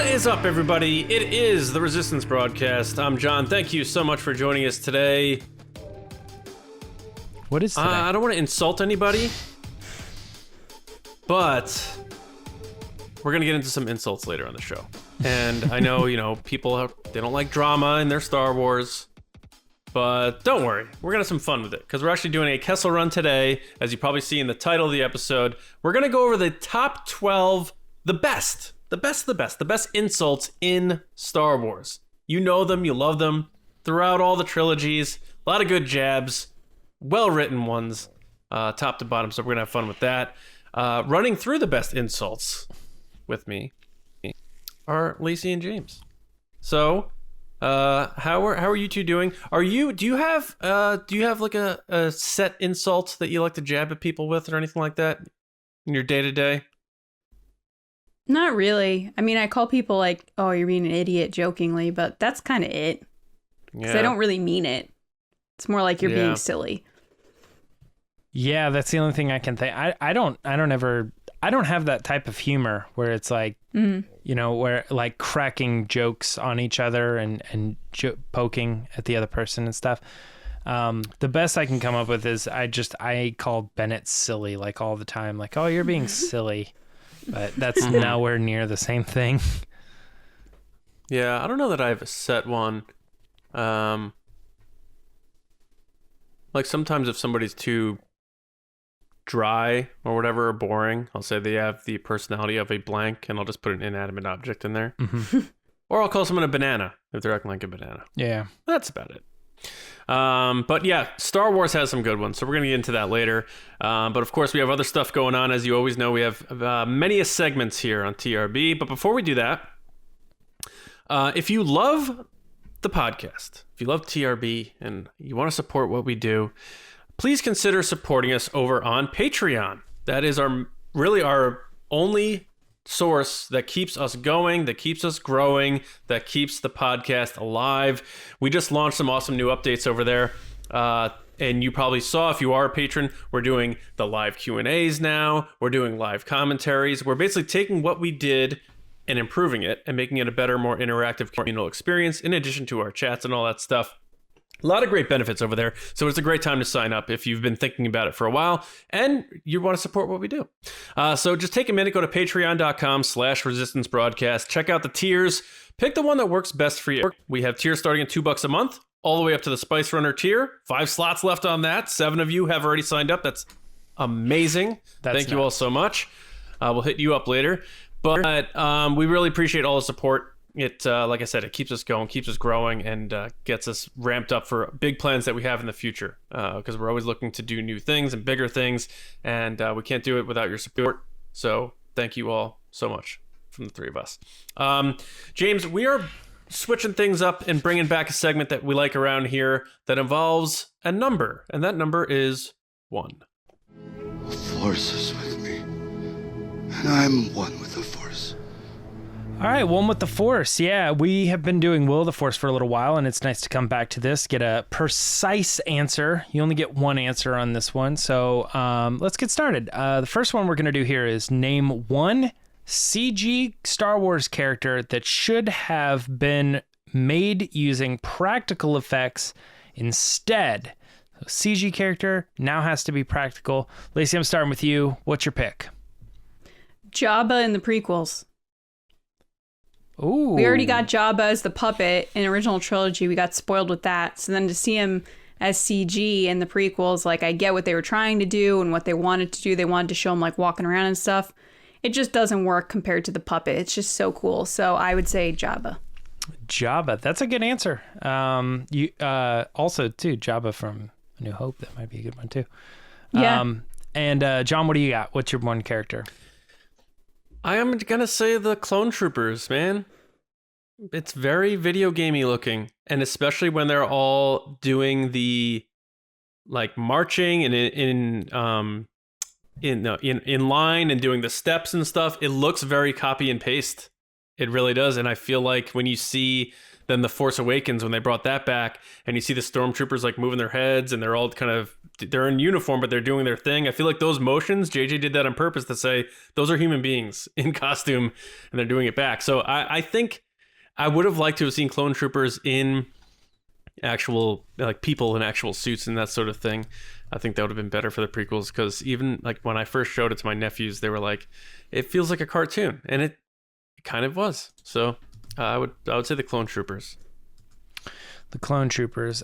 What is up, everybody? It is the Resistance Broadcast. I'm John. Thank you so much for joining us today. What is today? I don't want to insult anybody, but we're going to get into some insults later on the show. And I know, people, they don't like drama in their Star Wars, but don't worry. We're going to have some fun with it because we're actually doing a Kessel Run today. As you probably see in the title of the episode, we're going to go over the top 12, the best insults in Star Wars. You know them, you love them throughout all the trilogies. A lot of good jabs, well-written ones, top to bottom. So we're going to have fun with that. Running through the best insults with me are Lacey and James. So, how are you two doing? Do you have like a set insult that you like to jab at people with or anything like that in your day-to-day? Not really. I mean, I call people like, "Oh, you're being an idiot," jokingly, but that's kind of it. Because I don't really mean it. It's more like you're being silly. Yeah, that's the only thing I can think. I don't have that type of humor where it's like, where like cracking jokes on each other and poking at the other person and stuff. The best I can come up with is I call Bennett silly like all the time. Like, "Oh, you're being silly." But that's nowhere near the same thing. Yeah, I don't know that I have a set one. Like sometimes if somebody's too dry or whatever or boring, I'll say they have the personality of a blank and I'll just put an inanimate object in there. Mm-hmm. Or I'll call someone a banana if they're acting like a banana. Yeah. That's about it. But yeah, Star Wars has some good ones, so we're going to get into that later. But of course, we have other stuff going on. As you always know, we have many segments here on TRB. But before we do that, if you love the podcast, if you love TRB and you want to support what we do, please consider supporting us over on Patreon. That is our only source that keeps us going, that keeps us growing, that keeps the podcast alive. We just launched some awesome new updates over there. And you probably saw, if you are a patron, we're doing the live Q&As now. We're doing live commentaries. We're basically taking what we did and improving it and making it a better, more interactive communal experience in addition to our chats and all that stuff. A lot of great benefits over there. So it's a great time to sign up if you've been thinking about it for a while and you want to support what we do. So just take a minute, go to patreon.com/resistance broadcast. Check out the tiers. Pick the one that works best for you. We have tiers starting at $2 a month, all the way up to the Spice Runner tier. 5 slots left on that. 7 of you have already signed up. That's amazing. Thank you all so much. We'll hit you up later. But we really appreciate all the support. It, like I said, it keeps us going, keeps us growing, and gets us ramped up for big plans that we have in the future. Because we're always looking to do new things and bigger things, and we can't do it without your support. So thank you all so much from the three of us. James, we are switching things up and bringing back a segment that we like around here that involves a number, and that number is 1. The Force is with me, and I'm one with the Force. All right, one with the Force. Yeah, we have been doing Will of the Force for a little while, and it's nice to come back to this, get a precise answer. You only get one answer on this one, so let's get started. The first one we're going to do here is name one CG Star Wars character that should have been made using practical effects instead. So CG character now has to be practical. Lacey, I'm starting with you. What's your pick? Jabba in the prequels. Ooh. We already got Jabba as the puppet in original trilogy. We got spoiled with that. So then to see him as CG in the prequels, like I get what they were trying to do and what they wanted to do. They wanted to show him like walking around and stuff. It just doesn't work compared to the puppet. It's just so cool. So I would say Jabba. Jabba. That's a good answer. You also too, Jabba from A New Hope. That might be a good one too. Yeah. And John, what do you got? What's your one character? I am gonna say the clone troopers, man. It's very video gamey looking, and especially when they're all doing the like marching and in line and doing the steps and stuff. It looks very copy and paste. It really does, and I feel like when you see then The Force Awakens when they brought that back, and you see the stormtroopers like moving their heads and they're all kind of they're in uniform, but they're doing their thing. I feel like those motions, JJ did that on purpose to say those are human beings in costume, and they're doing it back. So I think I would have liked to have seen clone troopers in actual like people in actual suits and that sort of thing. I think that would have been better for the prequels, because even like when I first showed it to my nephews, they were like, it feels like a cartoon, and it kind of was. So I would say the clone troopers. The clone troopers.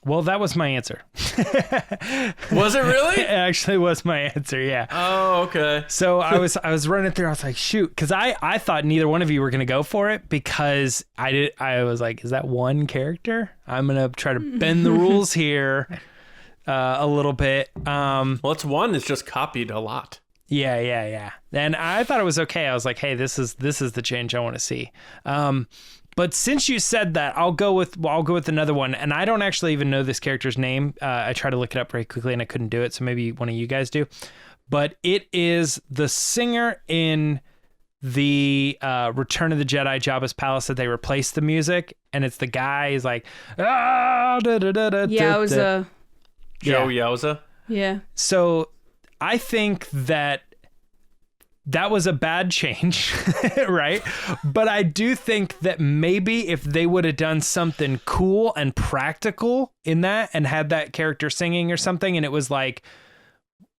Well, that was my answer. Was it really? It actually was my answer, yeah. Oh, okay. So I was running through, I was like, shoot, because I thought neither one of you were going to go for it, because I was like, is that one character? I'm going to try to bend the rules here a little bit. Well, it's one that's just copied a lot. Yeah. And I thought it was okay. I was like, hey, this is the change I want to see. But since you said that, I'll go with another one. And I don't actually even know this character's name. I tried to look it up very quickly and I couldn't do it. So maybe one of you guys do. But it is the singer in the Return of the Jedi Jabba's Palace that they replaced the music. And it's the guy who's like, Yowza. Joe Yowza. Yeah. So I think that was a bad change, right? But I do think that maybe if they would have done something cool and practical in that and had that character singing or something, and it was like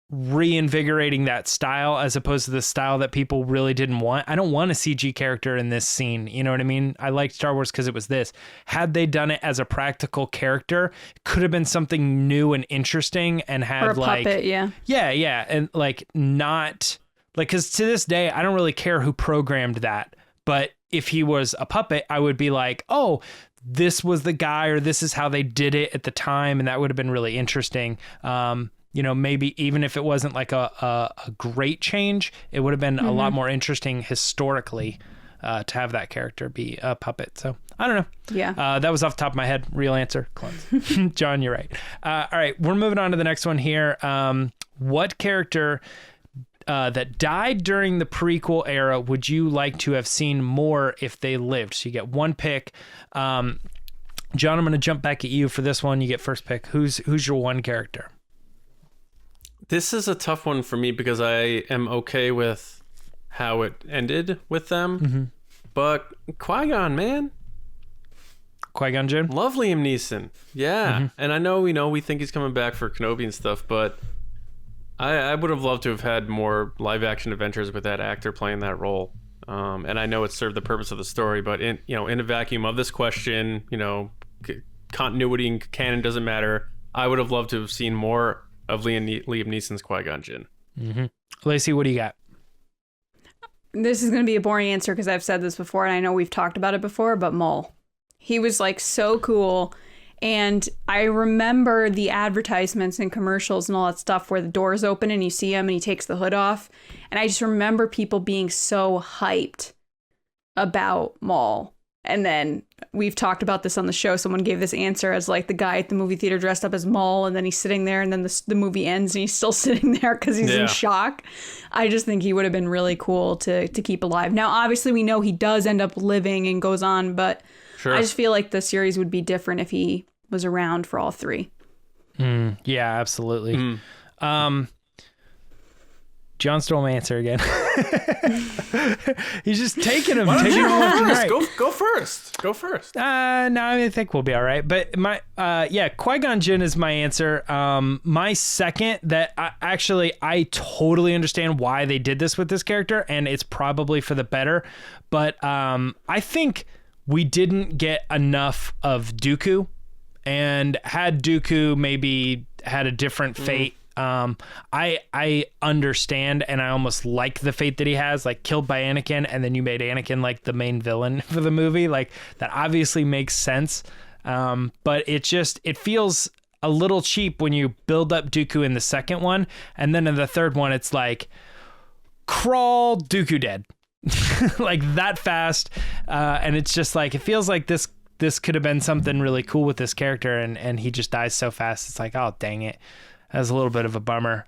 reinvigorating that style as opposed to the style that people really didn't want. I don't want a CG character in this scene. You know what I mean? I liked Star Wars because it was this. Had they done it as a practical character, it could have been something new and interesting and had Or a puppet, yeah. Yeah. And like not... Like, because to this day, I don't really care who programmed that. But if he was a puppet, I would be like, oh, this was the guy, or this is how they did it at the time. And that would have been really interesting. Maybe even if it wasn't like a great change, it would have been a lot more interesting historically to have that character be a puppet. So I don't know. Yeah. That was off the top of my head. Real answer. Clones. John, you're right. All right. We're moving on to the next one here. What character... that died during the prequel era would you like to have seen more if they lived? So you get one pick. John, I'm going to jump back at you for this one. You get first pick. Who's your one character? This is a tough one for me because I am okay with how it ended with them. Mm-hmm. But Qui-Gon, man. Qui-Gon Jinn? Love Liam Neeson. Yeah. Mm-hmm. And I know, we think he's coming back for Kenobi and stuff, but I would have loved to have had more live action adventures with that actor playing that role. And I know it served the purpose of the story, but in a vacuum of this question, continuity and canon doesn't matter. I would have loved to have seen more of Liam Neeson's Qui-Gon Jinn. Mm-hmm. Lacey, what do you got? This is going to be a boring answer because I've said this before and I know we've talked about it before, but Maul. He was like so cool. And I remember the advertisements and commercials and all that stuff where the doors open and you see him and he takes the hood off. And I just remember people being so hyped about Maul. And then we've talked about this on the show. Someone gave this answer as like the guy at the movie theater dressed up as Maul. And then he's sitting there and then the movie ends and he's still sitting there because he's in shock. I just think he would have been really cool to keep alive. Now, obviously, we know he does end up living and goes on, but sure. I just feel like the series would be different if he was around for all three. Yeah, absolutely. John stole my answer again. He's just taking them. Go first. Go first. No, I think we'll be all right. But my, Qui-Gon Jinn is my answer. My second that I totally understand why they did this with this character, and it's probably for the better. But I think we didn't get enough of Dooku. And had Dooku maybe had a different fate, I understand and I almost like the fate that he has, like killed by Anakin, and then you made Anakin like the main villain for the movie. Like that obviously makes sense, but it feels a little cheap when you build up Dooku in the second one, and then in the third one it's like crawl Dooku dead, like that fast, and it's just like it feels like this could have been something really cool with this character, and he just dies so fast. It's like, oh, dang it. That's a little bit of a bummer.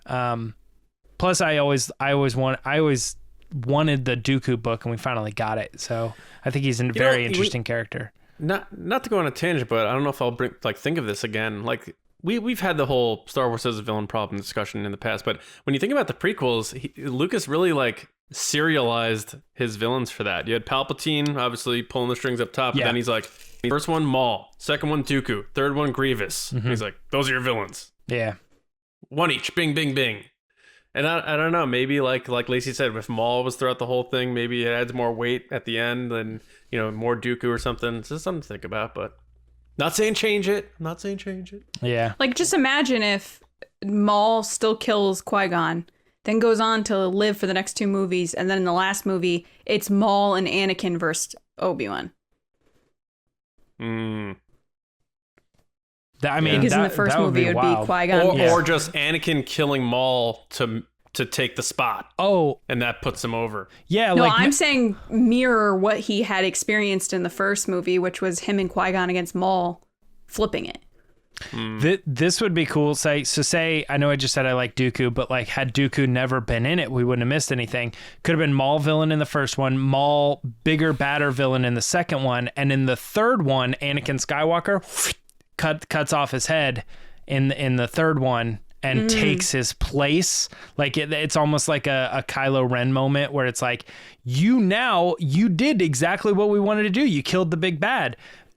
Plus I always wanted the Dooku book, and we finally got it. So I think he's a very interesting character. Not to go on a tangent, but I don't know if I'll think of this again. Like we've had the whole Star Wars as a villain problem discussion in the past, but when you think about the prequels, Lucas really like serialized his villains for that. You had Palpatine obviously pulling the strings up top, but then he's like, first one Maul, second one Dooku, third one Grievous. He's like, those are your villains. Yeah. One each, bing, bing, bing. And I don't know, maybe like Lacey said, if Maul was throughout the whole thing, maybe it adds more weight at the end and, you know, more Dooku or something. It's just something to think about, but not saying change it. Not saying change it. Yeah. Like, just imagine if Maul still kills Qui-Gon, then goes on to live for the next 2 movies, and then in the last movie, it's Maul and Anakin versus Obi-Wan. Because in the first movie, it would be Qui-Gon. Or just Anakin killing Maul to take the spot. Oh. And that puts him over. Yeah. No, I'm saying mirror what he had experienced in the first movie, which was him and Qui-Gon against Maul, flipping it. This would be cool. Say, I know I just said I like Dooku, but like had Dooku never been in it, we wouldn't have missed anything. Could have been Maul villain in the first one, Maul bigger, badder villain in the second one, and in the third one, Anakin Skywalker cuts off his head in the third one and takes his place. Like it's almost like a Kylo Ren moment where it's like, you did exactly what we wanted to do. You killed the big bad.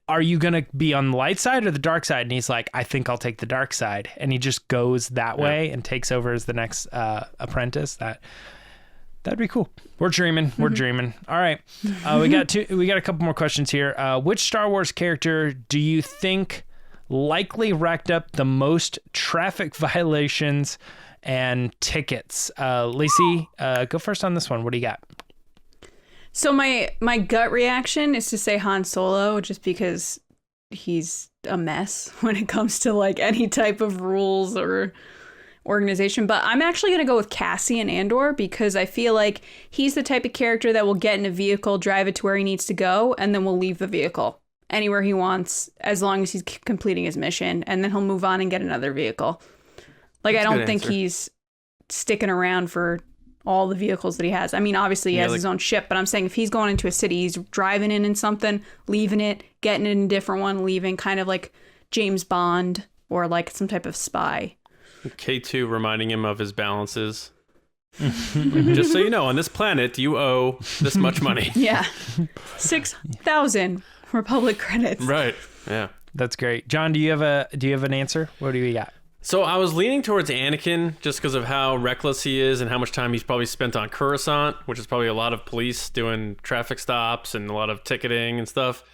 Are you going to be on the light side or the dark side? And he's like, I think I'll take the dark side. And he just goes that way and takes over as the next apprentice. That'd be cool. We're dreaming. We're dreaming. All right. We got a couple more questions here. Which Star Wars character do you think likely racked up the most traffic violations and tickets? Lacey, go first on this one. What do you got? So my gut reaction is to say Han Solo, just because he's a mess when it comes to like any type of rules or organization. But I'm actually going to go with Cassian Andor, because I feel like he's the type of character that will get in a vehicle, drive it to where he needs to go, and then will leave the vehicle anywhere he wants as long as he's completing his mission, and then he'll move on and get another vehicle. Like, I don't think he's sticking around for all the vehicles that he has. I mean, obviously he has his own ship, but I'm saying if he's going into a city, he's driving in something, leaving it, getting in a different one, leaving, kind of like James Bond or like some type of spy. K2 reminding him of his balances. Just so you know, on this planet, you owe this much money. Yeah. 6,000 Republic credits. Right. Yeah. That's great. John, do you have an answer? What do you got? So I was leaning towards Anakin just because of how reckless he is and how much time he's probably spent on Coruscant, which is probably a lot of police doing traffic stops and a lot of ticketing and stuff.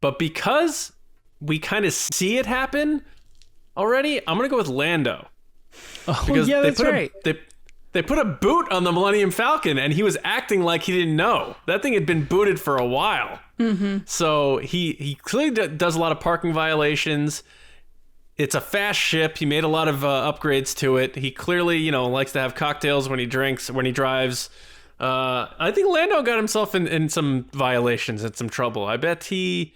But because we kind of see it happen already, I'm going to go with Lando. Oh, because yeah, that's right. They put a boot on the Millennium Falcon, and he was acting like he didn't know. That thing had been booted for a while. So he clearly does a lot of parking violations. It's a fast ship. He made a lot of upgrades to it. He clearly, likes to have cocktails when he drinks, when he drives. I think Lando got himself in some violations and some trouble. I bet he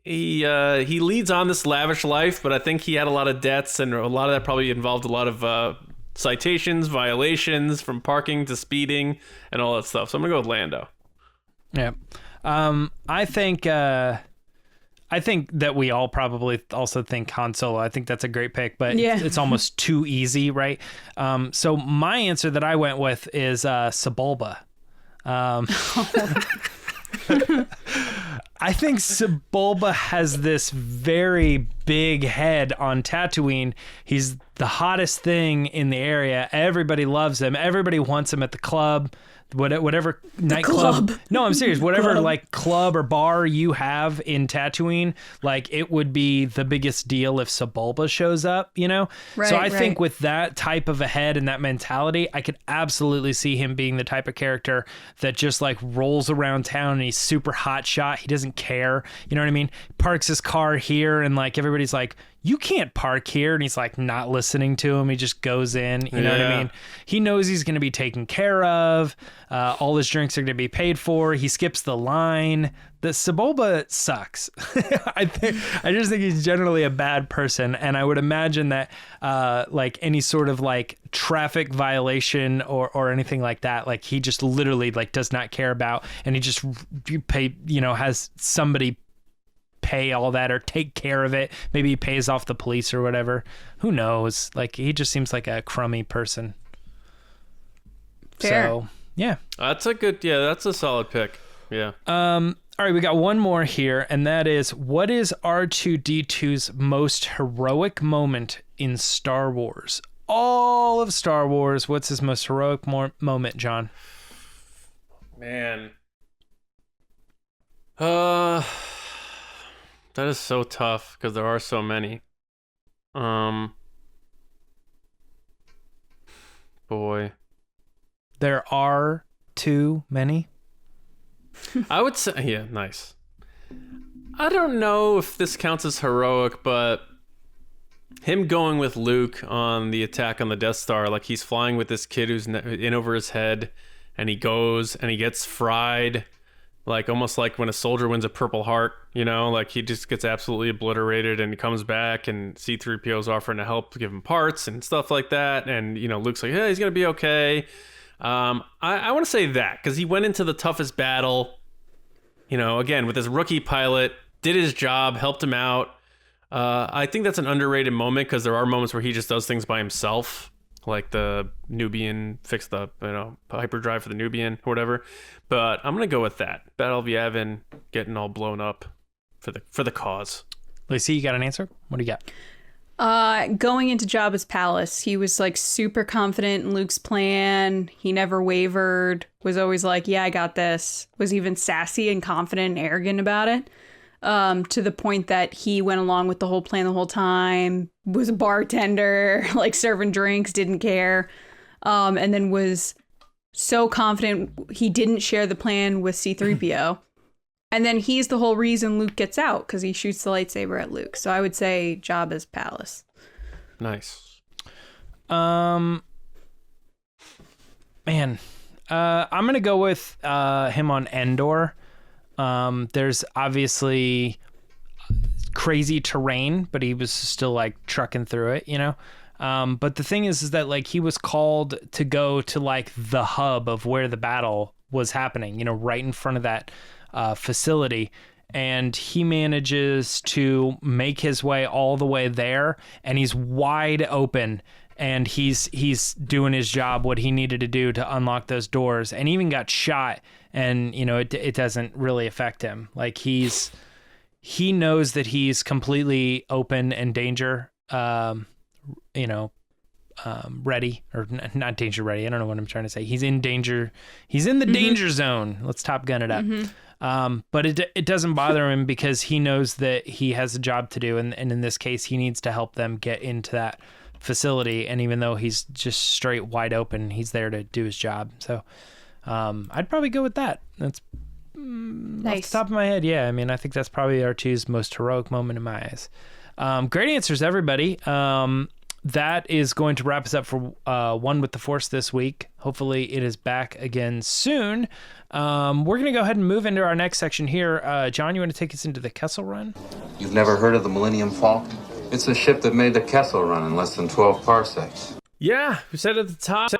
leads on this lavish life, but I think he had a lot of debts, and a lot of that probably involved a lot of citations, violations, from parking to speeding and all that stuff. So I'm gonna go with Lando. Yeah. I think that we all probably also think Han Solo. I think that's a great pick, but it's almost too easy, right? So my answer that I went with is Sebulba. I think Sebulba has this very big head on Tatooine. He's the hottest thing in the area. Everybody loves him. Everybody wants him at the club. Whatever nightclub. No, I'm serious. Whatever like club or bar you have in Tatooine, like it would be the biggest deal if Sebulba shows up, Right, so I think with that type of a head and that mentality, I could absolutely see him being the type of character that just like rolls around town and he's super hot shot. He doesn't care. You know what I mean? Parks his car here and like everybody's like, you can't park here. And he's like not listening to him. He just goes in. You know what I mean? He knows he's going to be taken care of. All his drinks are going to be paid for. He skips the line. The Sebulba sucks. I just think he's generally a bad person. And I would imagine that like any sort of like traffic violation or anything like that, like he just literally like does not care about. And he just has somebody pay all that or take care of it. Maybe he pays off the police or whatever. Who knows? Like, he just seems like a crummy person. Fair. So, yeah. That's a solid pick. Yeah. All right, we got one more here, and that is, what is R2-D2's most heroic moment in Star Wars? All of Star Wars, what's his most heroic moment, John? Man. That is so tough because there are so many. Boy. There are too many? I would say, yeah, nice. I don't know if this counts as heroic, but him going with Luke on the attack on the Death Star, like he's flying with this kid who's in over his head, and he goes and he gets fried, like almost like when a soldier wins a Purple Heart, you know, like he just gets absolutely obliterated, and he comes back, and C-3PO's offering to help give him parts and stuff like that, and you know, Luke's like, hey, he's gonna be okay. I want to say that because he went into the toughest battle, you know, again with his rookie pilot, did his job, helped him out. I think that's an underrated moment because there are moments where he just does things by himself, like the Nubian, fix the hyperdrive for the Nubian or whatever. But I'm gonna go with that. Battle of Yavin, getting all blown up for the cause. Lacey, you got an answer? What do you got? Going into Jabba's palace, he was like super confident in Luke's plan. He never wavered, was always like, yeah, I got this. Was even sassy and confident and arrogant about it. To the point that he went along with the whole plan the whole time, was a bartender, like serving drinks, didn't care. And then was so confident he didn't share the plan with C-3PO. And then he's the whole reason Luke gets out because he shoots the lightsaber at Luke. So I would say Jabba's palace. Nice. Man, I'm gonna go with him on Endor. There's obviously crazy terrain, but he was still like trucking through it, you know. But the thing is that like he was called to go to like the hub of where the battle was happening, you know, right in front of that facility, and he manages to make his way all the way there, and he's wide open, and he's doing his job, what he needed to do to unlock those doors, and even got shot, and you know it doesn't really affect him. Like he knows that he's completely open and danger ready, or not danger ready. I don't know what I'm trying to say. He's in danger. He's in the danger zone. Let's Top Gun it up. But it doesn't bother him because he knows that he has a job to do. And in this case, he needs to help them get into that facility. And even though he's just straight wide open, he's there to do his job. So I'd probably go with that. That's Nice. off the top of my head. Yeah. I mean, I think that's probably R2's most heroic moment in my eyes. Great answers, everybody. That is going to wrap us up for One with the Force this week. Hopefully it is back again soon. We're going to go ahead and move into our next section here. John, you want to take us into the Kessel Run? You've never heard of the Millennium Falcon? It's the ship that made the Kessel Run in less than 12 parsecs. Yeah, we said at the top,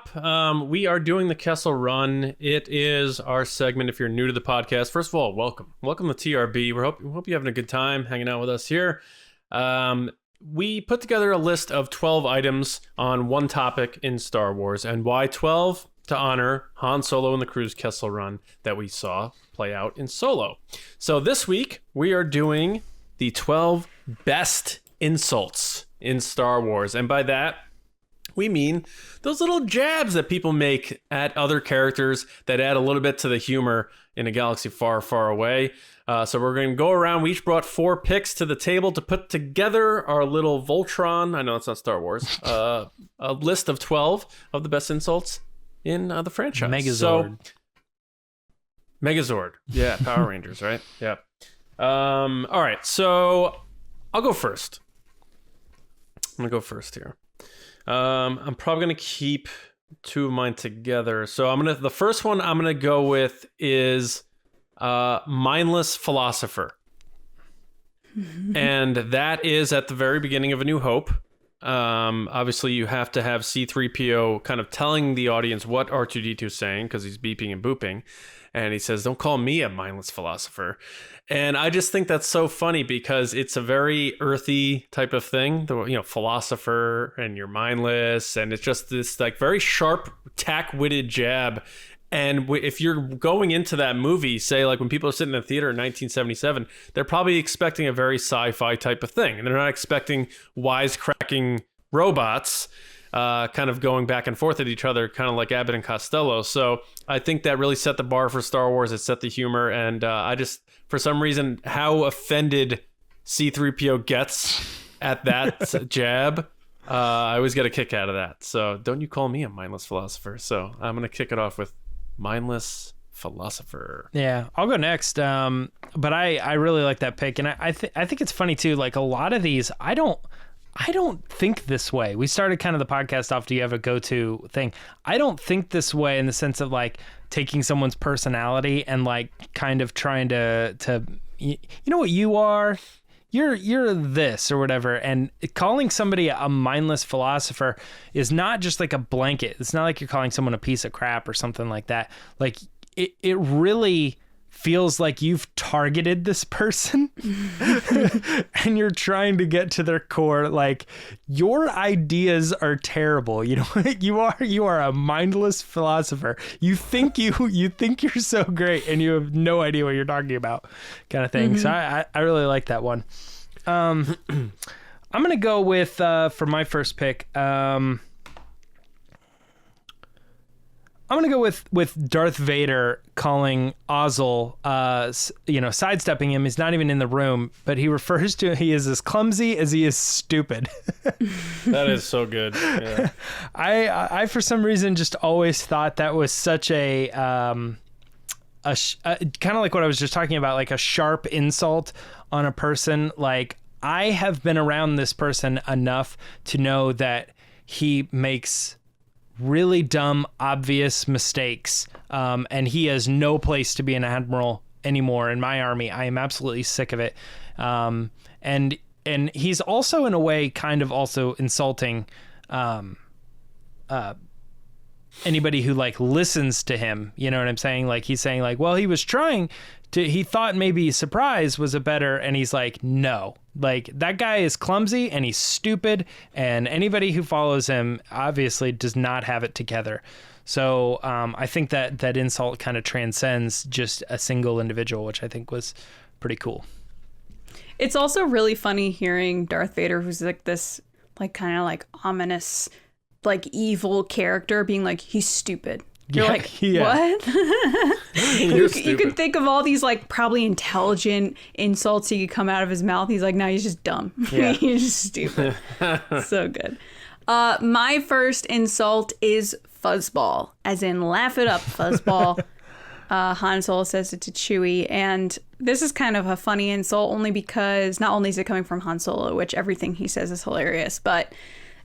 we are doing the Kessel Run. It is our segment if you're new to the podcast. First of all, welcome. Welcome to TRB. We hope you're having a good time hanging out with us here. We put together a list of 12 items on one topic in Star Wars. And why 12? To honor Han Solo and the crew's Kessel Run that we saw play out in Solo. So this week, we are doing the 12 best insults in Star Wars. And by that, we mean those little jabs that people make at other characters that add a little bit to the humor in a galaxy far, far away. So we're going to go around. We each brought 4 picks to the table to put together our little Voltron. I know it's not Star Wars. A list of 12 of the best insults in the franchise. Megazord. So, Megazord. Yeah, Power Rangers, right? Yeah. All right, so I'll go first. I'm going to go first here. I'm probably going to keep 2 of mine together. So the first one I'm going to go with is mindless philosopher. And that is at the very beginning of A New Hope. Obviously you have to have C-3PO kind of telling the audience what R2-D2 is saying because he's beeping and booping. And he says, "Don't call me a mindless philosopher." And I just think that's so funny because it's a very earthy type of thing, philosopher and you're mindless. And it's just this like very sharp, tack-witted jab. And if you're going into that movie, say like when people are sitting in the theater in 1977, they're probably expecting a very sci-fi type of thing. And they're not expecting wisecracking robots kind of going back and forth at each other, kind of like Abbott and Costello. So I think that really set the bar for Star Wars. It set the humor. And I just, for some reason, how offended C-3PO gets at that jab, I always get a kick out of that. So don't you call me a mindless philosopher. So I'm going to kick it off with mindless philosopher. Yeah, I'll go next. But I really like that pick. And I think it's funny too. Like a lot of these, I don't think this way. We started kind of the podcast off, do you have a go-to thing? I don't think this way in the sense of like taking someone's personality and like kind of trying to you know what you are? You're this or whatever. And calling somebody a mindless philosopher is not just like a blanket. It's not like you're calling someone a piece of crap or something like that. Like it really feels like you've targeted this person and you're trying to get to their core. Like your ideas are terrible. You know, you are a mindless philosopher. You think you're so great and you have no idea what you're talking about, kind of thing. So I really like that one. I'm going to go with, for my first pick, I'm going to go with Darth Vader calling Ozzel, sidestepping him. He's not even in the room, but he refers to he is as clumsy as he is stupid. That is so good. Yeah. I for some reason just always thought that was such a kind of like what I was just talking about, like a sharp insult on a person. Like I have been around this person enough to know that he makes really dumb, obvious mistakes. And he has no place to be an admiral anymore in my army. I am absolutely sick of it. And he's also in a way kind of also insulting anybody who like listens to him. You know what I'm saying? Like he's saying like, well, he was trying to, he thought maybe surprise was a better, and he's like, no. Like that guy is clumsy and he's stupid, and anybody who follows him obviously does not have it together. So I think that insult kind of transcends just a single individual, which I think was pretty cool. It's also really funny hearing Darth Vader, who's like this like kind of like ominous, like evil character, being like, he's stupid. You're like, what? You could think of all these like probably intelligent insults he could come out of his mouth. He's like, no, he's just dumb. Yeah. He's just stupid. So good. My first insult is fuzzball, as in laugh it up, fuzzball. Han Solo says it to Chewie, and this is kind of a funny insult only because not only is it coming from Han Solo, which everything he says is hilarious, but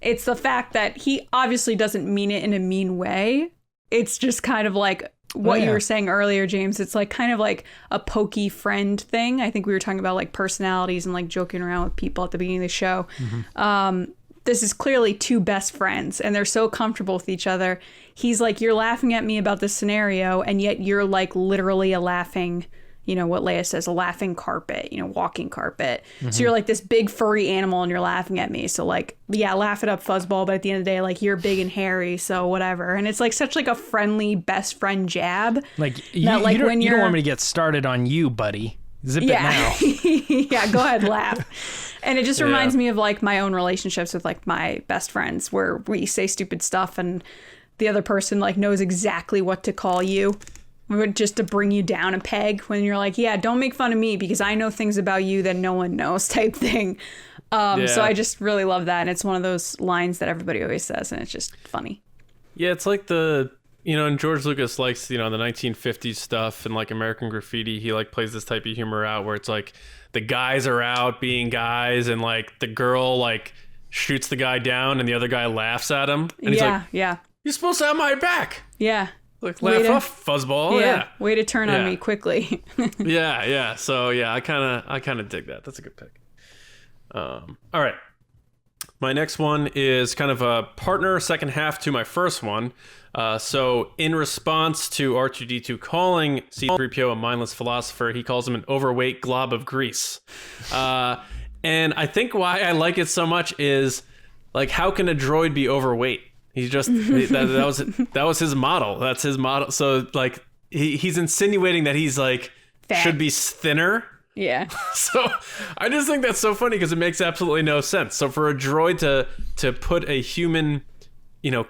it's the fact that he obviously doesn't mean it in a mean way. It's just kind of like what you were saying earlier, James. It's like kind of like a pokey friend thing. I think we were talking about like personalities and like joking around with people at the beginning of the show. Mm-hmm. This is clearly two best friends and they're so comfortable with each other. He's like, you're laughing at me about this scenario, and yet you're like literally a laughing, you know, what Leia says, a laughing carpet, you know, walking carpet. Mm-hmm. So you're like this big furry animal and you're laughing at me. So like, yeah, laugh it up, fuzzball. But at the end of the day, like you're big and hairy. So whatever. And it's like such like a friendly best friend jab. Like, you don't want me to get started on you, buddy. Zip it now. Yeah, go ahead, laugh. And it just reminds me of like my own relationships with like my best friends where we say stupid stuff and the other person like knows exactly what to call you. Just to bring you down a peg when you're like, yeah, don't make fun of me because I know things about you that no one knows type thing. So I just really love that. And it's one of those lines that everybody always says, and it's just funny. Yeah, it's like and George Lucas likes, the 1950s stuff and like American Graffiti. He like plays this type of humor out where it's like the guys are out being guys and like the girl like shoots the guy down and the other guy laughs at him. And he's like, you're supposed to have my back. Yeah. Like, laugh off, fuzzball. Yeah. Way to turn on me quickly. Yeah. So yeah, I kind of dig that. That's a good pick. All right. My next one is kind of a partner second half to my first one. So in response to R2-D2 calling C-3PO a mindless philosopher, he calls him an overweight glob of grease. And I think why I like it so much is, like, how can a droid be overweight? He's just that was his model. That's his model. So like he's insinuating that he's like Fat. Should be thinner. Yeah. So I just think that's so funny because it makes absolutely no sense. So for a droid to put a human,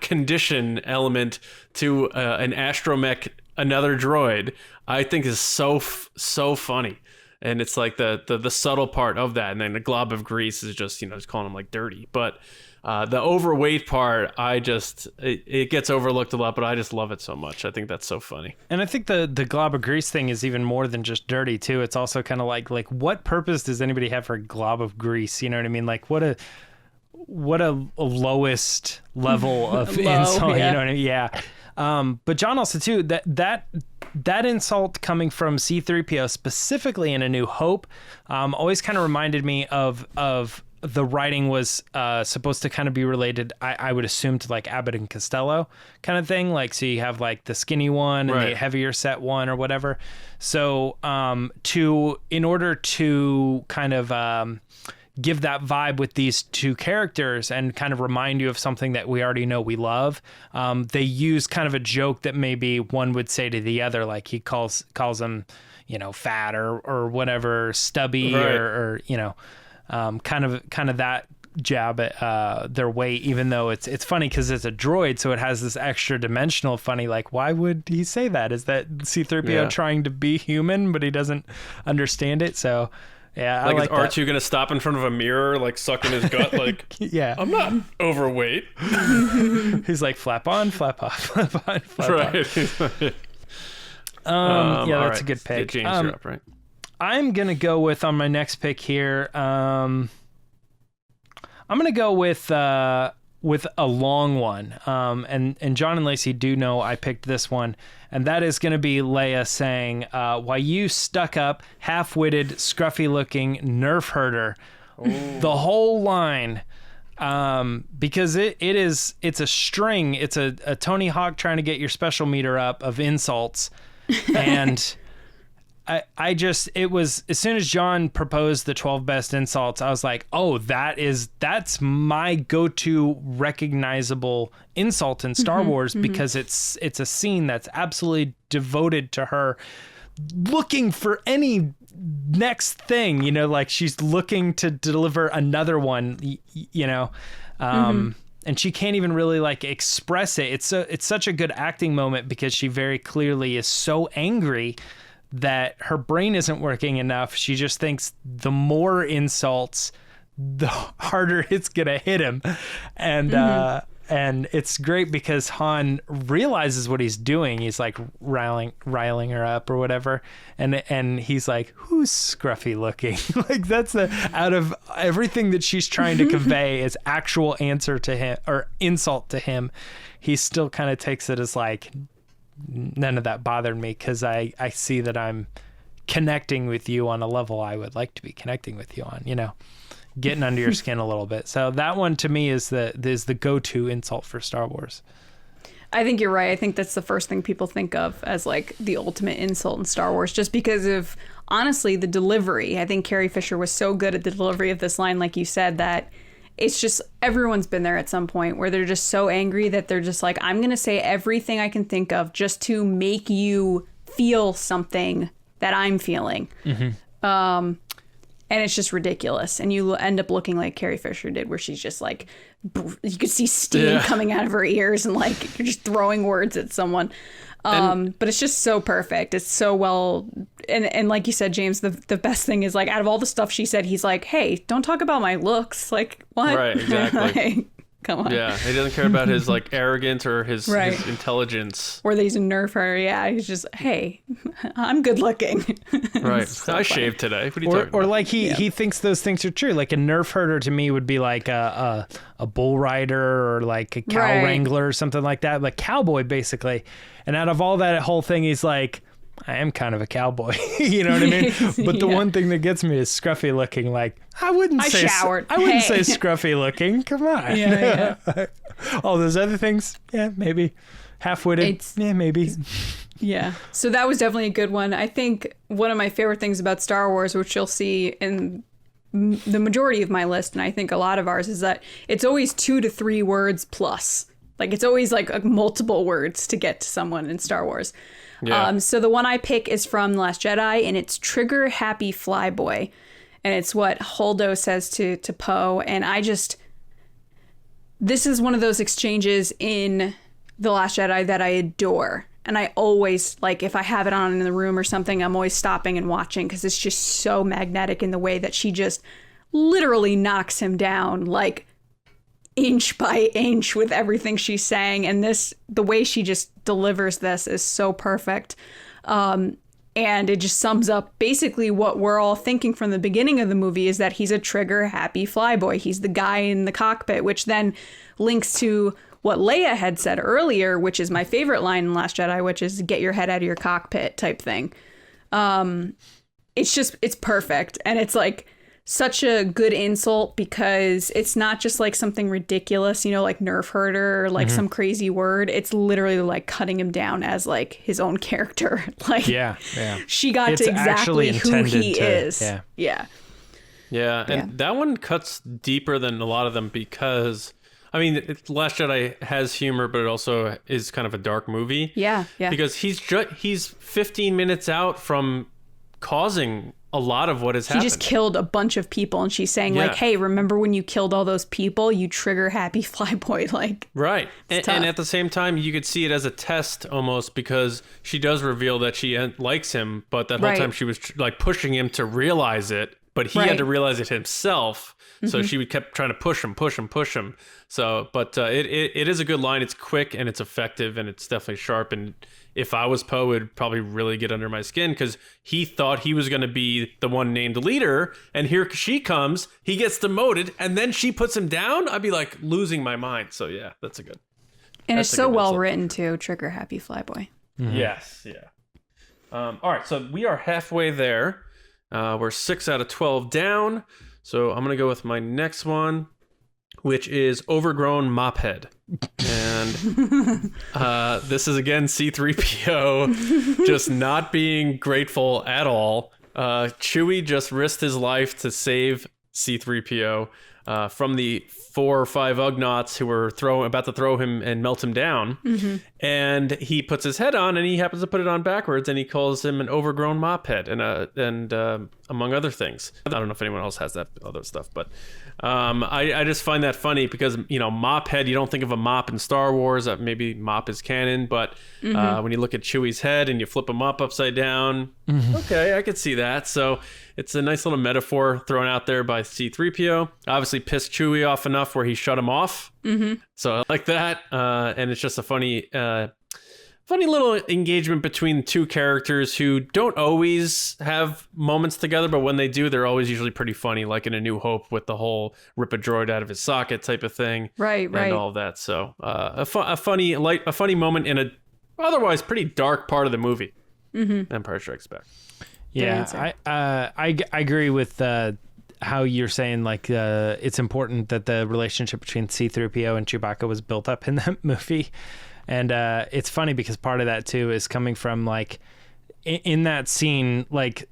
condition element to an astromech, another droid, I think is so funny. And it's like the subtle part of that. And then the glob of grease is just, just calling him like dirty. But the overweight part, it gets overlooked a lot, but I just love it so much. I think that's so funny. And I think the glob of grease thing is even more than just dirty too. It's also kind of like what purpose does anybody have for a glob of grease? You know what I mean? Like what a lowest level of insult. Yeah. You know what I mean? Yeah. But John also too, that insult coming from C-3PO specifically in A New Hope always kind of reminded me of the writing was supposed to kind of be related, I would assume, to like Abbott and Costello kind of thing. Like, so you have like the skinny one and the heavier set one or whatever. So in order to kind of give that vibe with these two characters and kind of remind you of something that we already know we love, they use kind of a joke that maybe one would say to the other, like he calls them, fat or whatever, stubby, right. or kind of that jab at their weight, even though it's funny because it's a droid, so it has this extra dimensional funny, like, why would he say that? Is that C-3PO trying to be human, but he doesn't understand it? So yeah, like, I like is R2 gonna stop in front of a mirror, like sucking his gut, like, yeah, I'm not overweight. He's like, flap on, flap off, flap on, flap off. Right. Yeah, that's a good pick. James, you're up, right? I'm gonna go with, on my next pick here, I'm gonna go with a long one. And John and Lacey do know I picked this one, and that is gonna be Leia saying, "Why you stuck up, half-witted, scruffy-looking nerf herder." Ooh. The whole line. Because it's a string. It's a Tony Hawk trying to get your special meter up of insults, and it was, as soon as John proposed the 12 best insults, I was like, oh, that's my go-to recognizable insult in Star Wars, because it's a scene that's absolutely devoted to her looking for any next thing, like she's looking to deliver another one, and she can't even really like express it. It's such a good acting moment because she very clearly is so angry that her brain isn't working enough. She just thinks the more insults, the harder it's gonna hit him, and it's great because Han realizes what he's doing. He's like riling her up or whatever, and he's like, "Who's scruffy looking?" Like that's out of everything that she's trying to convey as actual answer to him or insult to him, he still kind of takes it as like, none of that bothered me because I see that I'm connecting with you on a level I would like to be connecting with you on, getting under your skin a little bit. So that one to me is the go-to insult for Star Wars. I think you're right. I think that's the first thing people think of as like the ultimate insult in Star Wars, just because of, honestly, the delivery. I think Carrie Fisher was so good at the delivery of this line, like you said, that it's just, everyone's been there at some point where they're just so angry that they're just like, I'm going to say everything I can think of just to make you feel something that I'm feeling. And it's just ridiculous. And you end up looking like Carrie Fisher did, where she's just like, you could see steam coming out of her ears and like you're just throwing words at someone. But it's just so perfect. It's so well. And like you said, James, the best thing is like, out of all the stuff she said, he's like, hey, don't talk about my looks. Like, what? Right, exactly. Like, come on. Yeah, he doesn't care about his like arrogance or his intelligence. Or that he's a nerf her. Yeah, he's just, hey, I'm good looking. Right. So I funny. shaved today. What are you talking about? Or like he thinks those things are true. Like a nerf herder to me would be like a bull rider or like a cow wrangler or something like that. Like cowboy basically. And out of all that whole thing, he's like, I am kind of a cowboy. You know what I mean? But the one thing that gets me is scruffy looking. Like, I wouldn't say scruffy looking. Come on. Yeah. All those other things, yeah, maybe. Half-witted, yeah, maybe. Yeah. So that was definitely a good one. I think one of my favorite things about Star Wars, which you'll see in the majority of my list, and I think a lot of ours, is that it's always 2 to 3 words plus. Like, it's always like multiple words to get to someone in Star Wars. Yeah. So the one I pick is from The Last Jedi, and it's Trigger Happy Flyboy. And it's what Holdo says to Poe. And this is one of those exchanges in The Last Jedi that I adore. And I always, like, if I have it on in the room or something, I'm always stopping and watching because it's just so magnetic in the way that she just literally knocks him down, like, inch by inch with everything she's saying. And the way she just delivers this is so perfect. And it just sums up basically what we're all thinking from the beginning of the movie, is that he's a trigger happy flyboy. He's the guy in the cockpit, which then links to what Leia had said earlier, which is my favorite line in Last Jedi, which is get your head out of your cockpit type thing. It's perfect. And it's like such a good insult because it's not just like something ridiculous, you know, like nerf herder or like some crazy word. It's literally like cutting him down as like his own character. Like, she got to exactly who he is. Yeah. And that one cuts deeper than a lot of them because, I mean, Last Jedi has humor, but it also is kind of a dark movie. Yeah. Because he's 15 minutes out from causing a lot of what has happened. He just killed a bunch of people, and she's saying like, hey, remember when you killed all those people? You trigger happy flyboy. Like, right. And at the same time, you could see it as a test almost, because she does reveal that she likes him, but that whole time she was like pushing him to realize it, but he had to realize it himself. So she kept trying to push him. So, but it is a good line. It's quick and it's effective and it's definitely sharp. And if I was Poe, it would probably really get under my skin because he thought he was going to be the one named leader. And here she comes. He gets demoted and then she puts him down. I'd be like losing my mind. So, yeah, that's a good. And it's so well written, too. Trigger happy flyboy. Yes. Yeah. All right. So we are halfway there. We're 6 out of 12 down. So I'm going to go with my next one, which is Overgrown Mophead. And this is, again, C-3PO just not being grateful at all. Chewie just risked his life to save C-3PO from the 4 or 5 Ugnaughts who were about to throw him and melt him down. And he puts his head on, and he happens to put it on backwards, and he calls him an overgrown mophead, and among other things. I don't know if anyone else has that other stuff, but I just find that funny because, you know, mophead, you don't think of a mop in Star Wars. Maybe mop is canon, but when you look at Chewie's head and you flip him up upside down, okay, I could see that. So it's a nice little metaphor thrown out there by C-3PO. Obviously pissed Chewie off enough where he shut him off. So I like that. And it's just a funny little engagement between two characters who don't always have moments together, but when they do, they're always usually pretty funny, like in A New Hope with the whole rip a droid out of his socket type of thing. Right. And all of that. So a funny moment in a otherwise pretty dark part of the movie. Empire Strikes Back. Yeah, I agree with how you're saying, like, it's important that the relationship between C-3PO and Chewbacca was built up in that movie. And it's funny because part of that, too, is coming from, like, in that scene, like,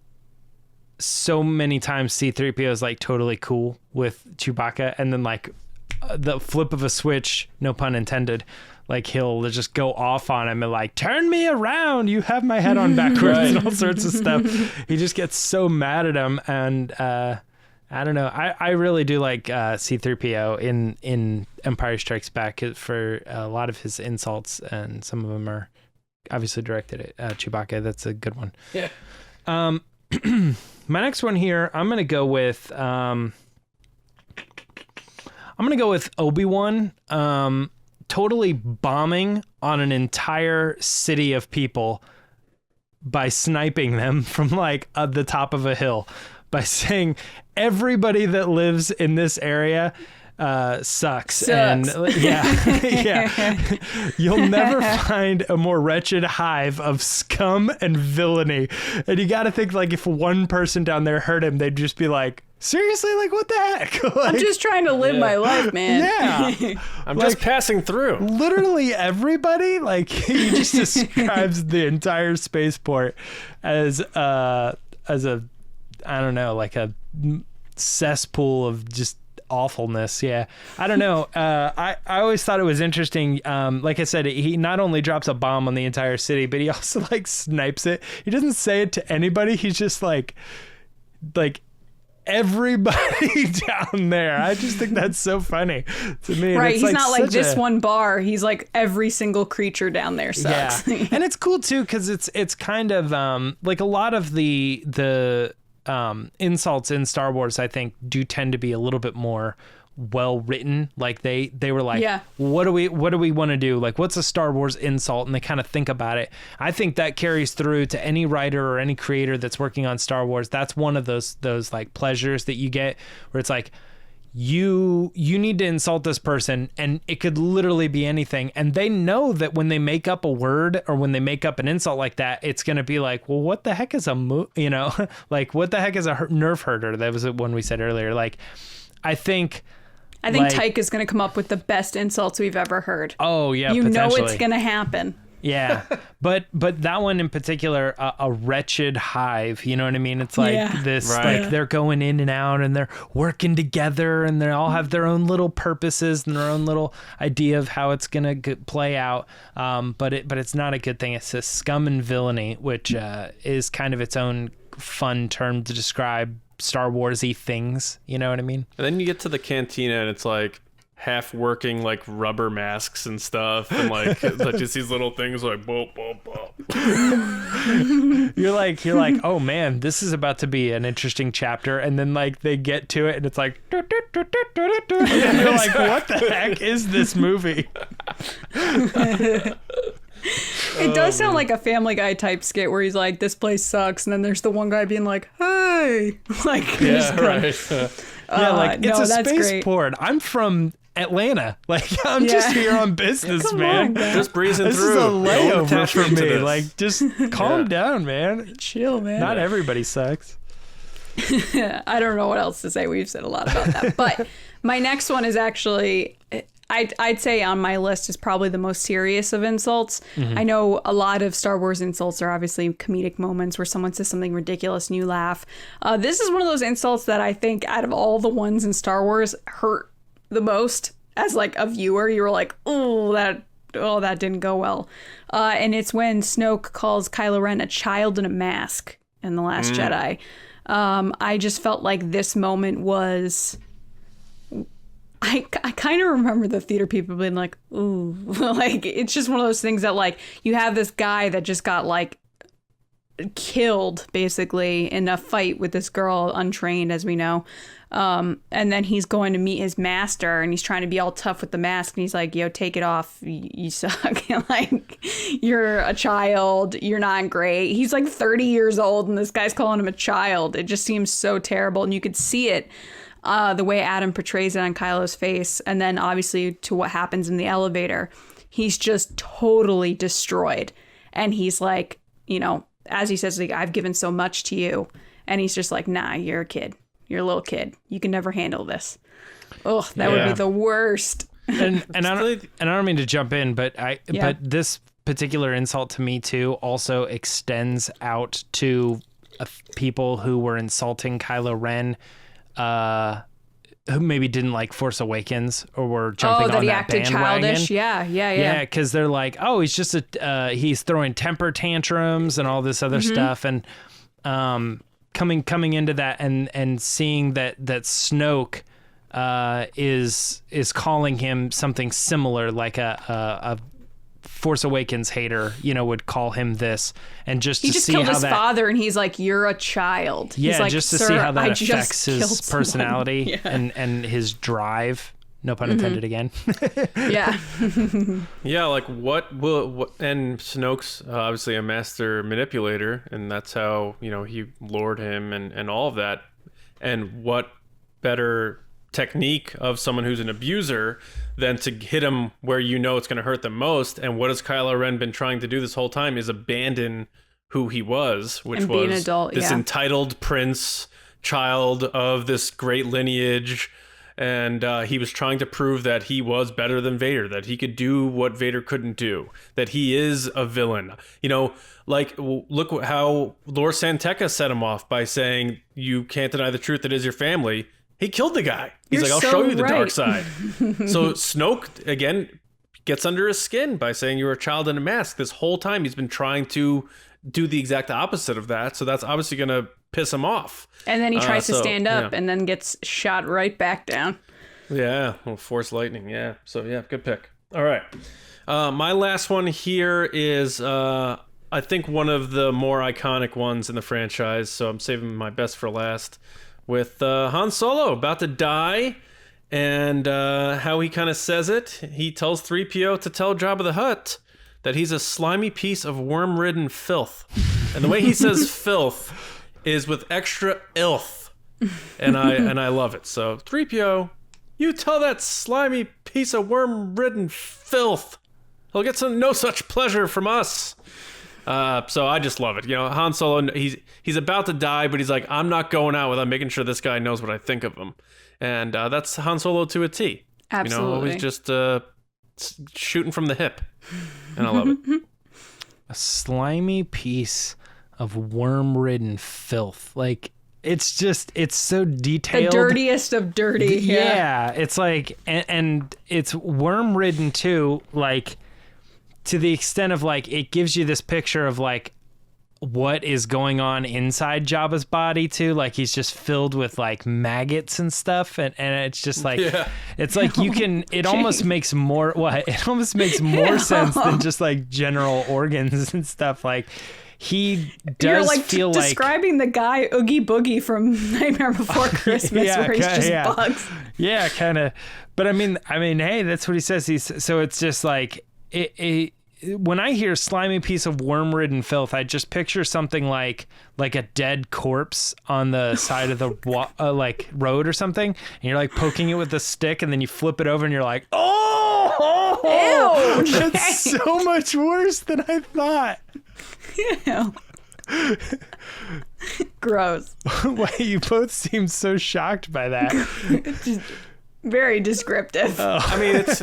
so many times C-3PO is, like, totally cool with Chewbacca. And then, like, the flip of a switch, no pun intended, like, he'll just go off on him and, like, turn me around. You have my head on backwards and all sorts of stuff. He just gets so mad at him. And I don't know. I really do like C-3PO in Empire Strikes Back for a lot of his insults, and some of them are obviously directed at Chewbacca. That's a good one. Yeah. My next one here, I'm gonna go with Obi-Wan. Totally bombing on an entire city of people by sniping them from like the top of a hill, by saying everybody that lives in this area sucks. And yeah, you'll never find a more wretched hive of scum and villainy. And you got to think, like, if one person down there heard him, they'd just be like, seriously, like, what the heck? Like, I'm just trying to live my life, man. Yeah. I'm just passing through. Literally everybody, like, he just describes the entire spaceport as a, I don't know, like a cesspool of just awfulness. Yeah, I don't know. I always thought it was interesting. Like I said, he not only drops a bomb on the entire city, but he also like snipes it. He doesn't say it to anybody. He's just like everybody down there. I just think that's so funny to me. Right, he's he's not like this one. one bar. He's like every single creature down there sucks. Yeah. And it's cool too because it's kind of like a lot of the insults in Star Wars, I think, do tend to be a little bit more well written. Like they were like, what do we want to do? Like, what's a Star Wars insult? And they kind of think about it. I think that carries through to any writer or any creator that's working on Star Wars. That's one of those like pleasures that you get where it's like, you need to insult this person, and it could literally be anything, and they know that when they make up a word or when they make up an insult like that, it's going to be like, well, what the heck is like, what the heck is a nerf herder? That was the one we said earlier. Like, I think like, Tyke is going to come up with the best insults we've ever heard. Oh yeah, you know it's going to happen. Yeah, but that one in particular, a wretched hive. You know what I mean? It's like this, right. like they're going in and out, and they're working together, and they all have their own little purposes and their own little idea of how it's gonna play out. But it's not a good thing. It's a scum and villainy, which is kind of its own fun term to describe Star Wars-y things. You know what I mean? And then you get to the cantina, and it's like half working like rubber masks and stuff, and like just these little things like boop boop boop. You're like, oh man, this is about to be an interesting chapter, and then like they get to it, and it's like, and you're like, what the heck is this movie? It does sound like a Family Guy type skit where he's like, this place sucks, and then there's the one guy being like, hey, like, Yeah, right. It's a spaceport. I'm from Atlanta. Like, I'm just here on business, man. Just breezing This through. is a layover No for attention to me. this. Like, just calm down, man. chill, man. Not everybody sucks. I don't know what else to say. We've said a lot about that. But my next one is actually, I'd say on my list is probably the most serious of insults. I know a lot of Star Wars insults are obviously comedic moments where someone says something ridiculous and you laugh. This is one of those insults that I think out of all the ones in Star Wars hurt the most. As like a viewer, you were like, that didn't go well. And it's when Snoke calls Kylo Ren a child in a mask in The Last Jedi. I just felt like this moment was, I kind of remember the theater people being like, ooh, like, it's just one of those things that like, you have this guy that just got like killed basically in a fight with this girl, untrained as we know. And then he's going to meet his master, and he's trying to be all tough with the mask, and he's like, yo, take it off, you suck. Like, you're a child, you're not great. He's like 30 years old, and this guy's calling him a child. It just seems so terrible, and you could see it, the way Adam portrays it on Kylo's face, and then obviously to what happens in the elevator. He's just totally destroyed, and he's like, you know, as he says, like, I've given so much to you, and he's just like, nah, you're a kid. You're a little kid. You can never handle this. Oh, that would be the worst. And I don't mean to jump in, but but this particular insult to me too also extends out to people who were insulting Kylo Ren, who maybe didn't like Force Awakens or were jumping on that bandwagon. Childish. Yeah. Because they're like, oh, he's just he's throwing temper tantrums and all this other stuff, and coming into that and seeing that Snoke is calling him something similar, like a Force Awakens hater, you know, would call him this, and just he to just see killed how his that, father, and he's like, you're a child. Yeah, he's like, just to see how that affects his someone. personality and his drive. No pun intended again. Yeah. Yeah, like what and Snoke's obviously a master manipulator, and that's how, you know, he lured him and all of that. And what better technique of someone who's an abuser than to hit him where you know it's going to hurt them most. And what has Kylo Ren been trying to do this whole time is abandon who he was, which And be an was adult, this yeah. entitled prince, child of this great lineage. And he was trying to prove that he was better than Vader, that he could do what Vader couldn't do, that he is a villain. You know, like, look how Lor Santeca set him off by saying, you can't deny the truth, it is your family. He killed the guy. He's You're like, I'll so show you the dark right. side. So Snoke, again, gets under his skin by saying you're a child in a mask. This whole time he's been trying to do the exact opposite of that. So that's obviously going to piss him off. And then he tries to stand up yeah. and then gets shot right back down. Yeah, well, Force Lightning, yeah. So, yeah, good pick. All right. My last one here is, I think, one of the more iconic ones in the franchise, so I'm saving my best for last, with Han Solo about to die, and how he kind of says it. He tells 3PO to tell Jabba the Hutt that he's a slimy piece of worm-ridden filth. And the way he says filth is with extra ilth. And I love it. So 3PO, you tell that slimy piece of worm-ridden filth. He'll get no such pleasure from us. So I just love it. You know, Han Solo, he's about to die, but he's like, I'm not going out without making sure this guy knows what I think of him. And that's Han Solo to a T. Absolutely. You know, always just shooting from the hip. And I love it. A slimy piece of worm-ridden filth. Like, it's so detailed. The dirtiest of dirty. Yeah, it's like, and it's worm-ridden too, like, to the extent of, like, it gives you this picture of, like, what is going on inside Jabba's body too. Like, he's just filled with, like, maggots and stuff, and it's just like, it's like you can, it almost makes more, it almost makes more sense than just, like, general organs and stuff. Like, he does You're like feel like describing the guy Oogie Boogie from Nightmare Before Christmas, where he's just bugs. Yeah, kind of. But I mean, hey, that's what he says. So it's just like when I hear slimy piece of worm-ridden filth, I just picture something like a dead corpse on the side of the like road or something, and you're like poking it with a stick, and then you flip it over, and you're like, oh, Ew, that's so much worse than I thought. Ew. Gross. Why you both seem so shocked by that? Just very descriptive. I mean, it's...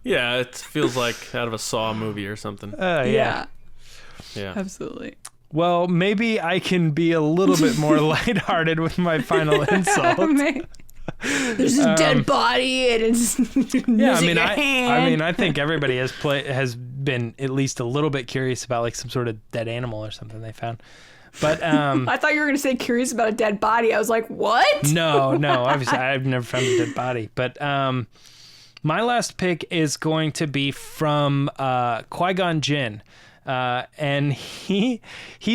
Yeah, it feels like out of a Saw movie or something. Yeah. Yeah. Absolutely. Well, maybe I can be a little bit more lighthearted with my final insult. There's a dead body and it's Yeah, I mean, I think everybody has been at least a little bit curious about, like, some sort of dead animal or something they found. But I thought you were going to say curious about a dead body. I was like, what? No, obviously I've never found a dead body. But my last pick is going to be from Qui-Gon Jinn. And he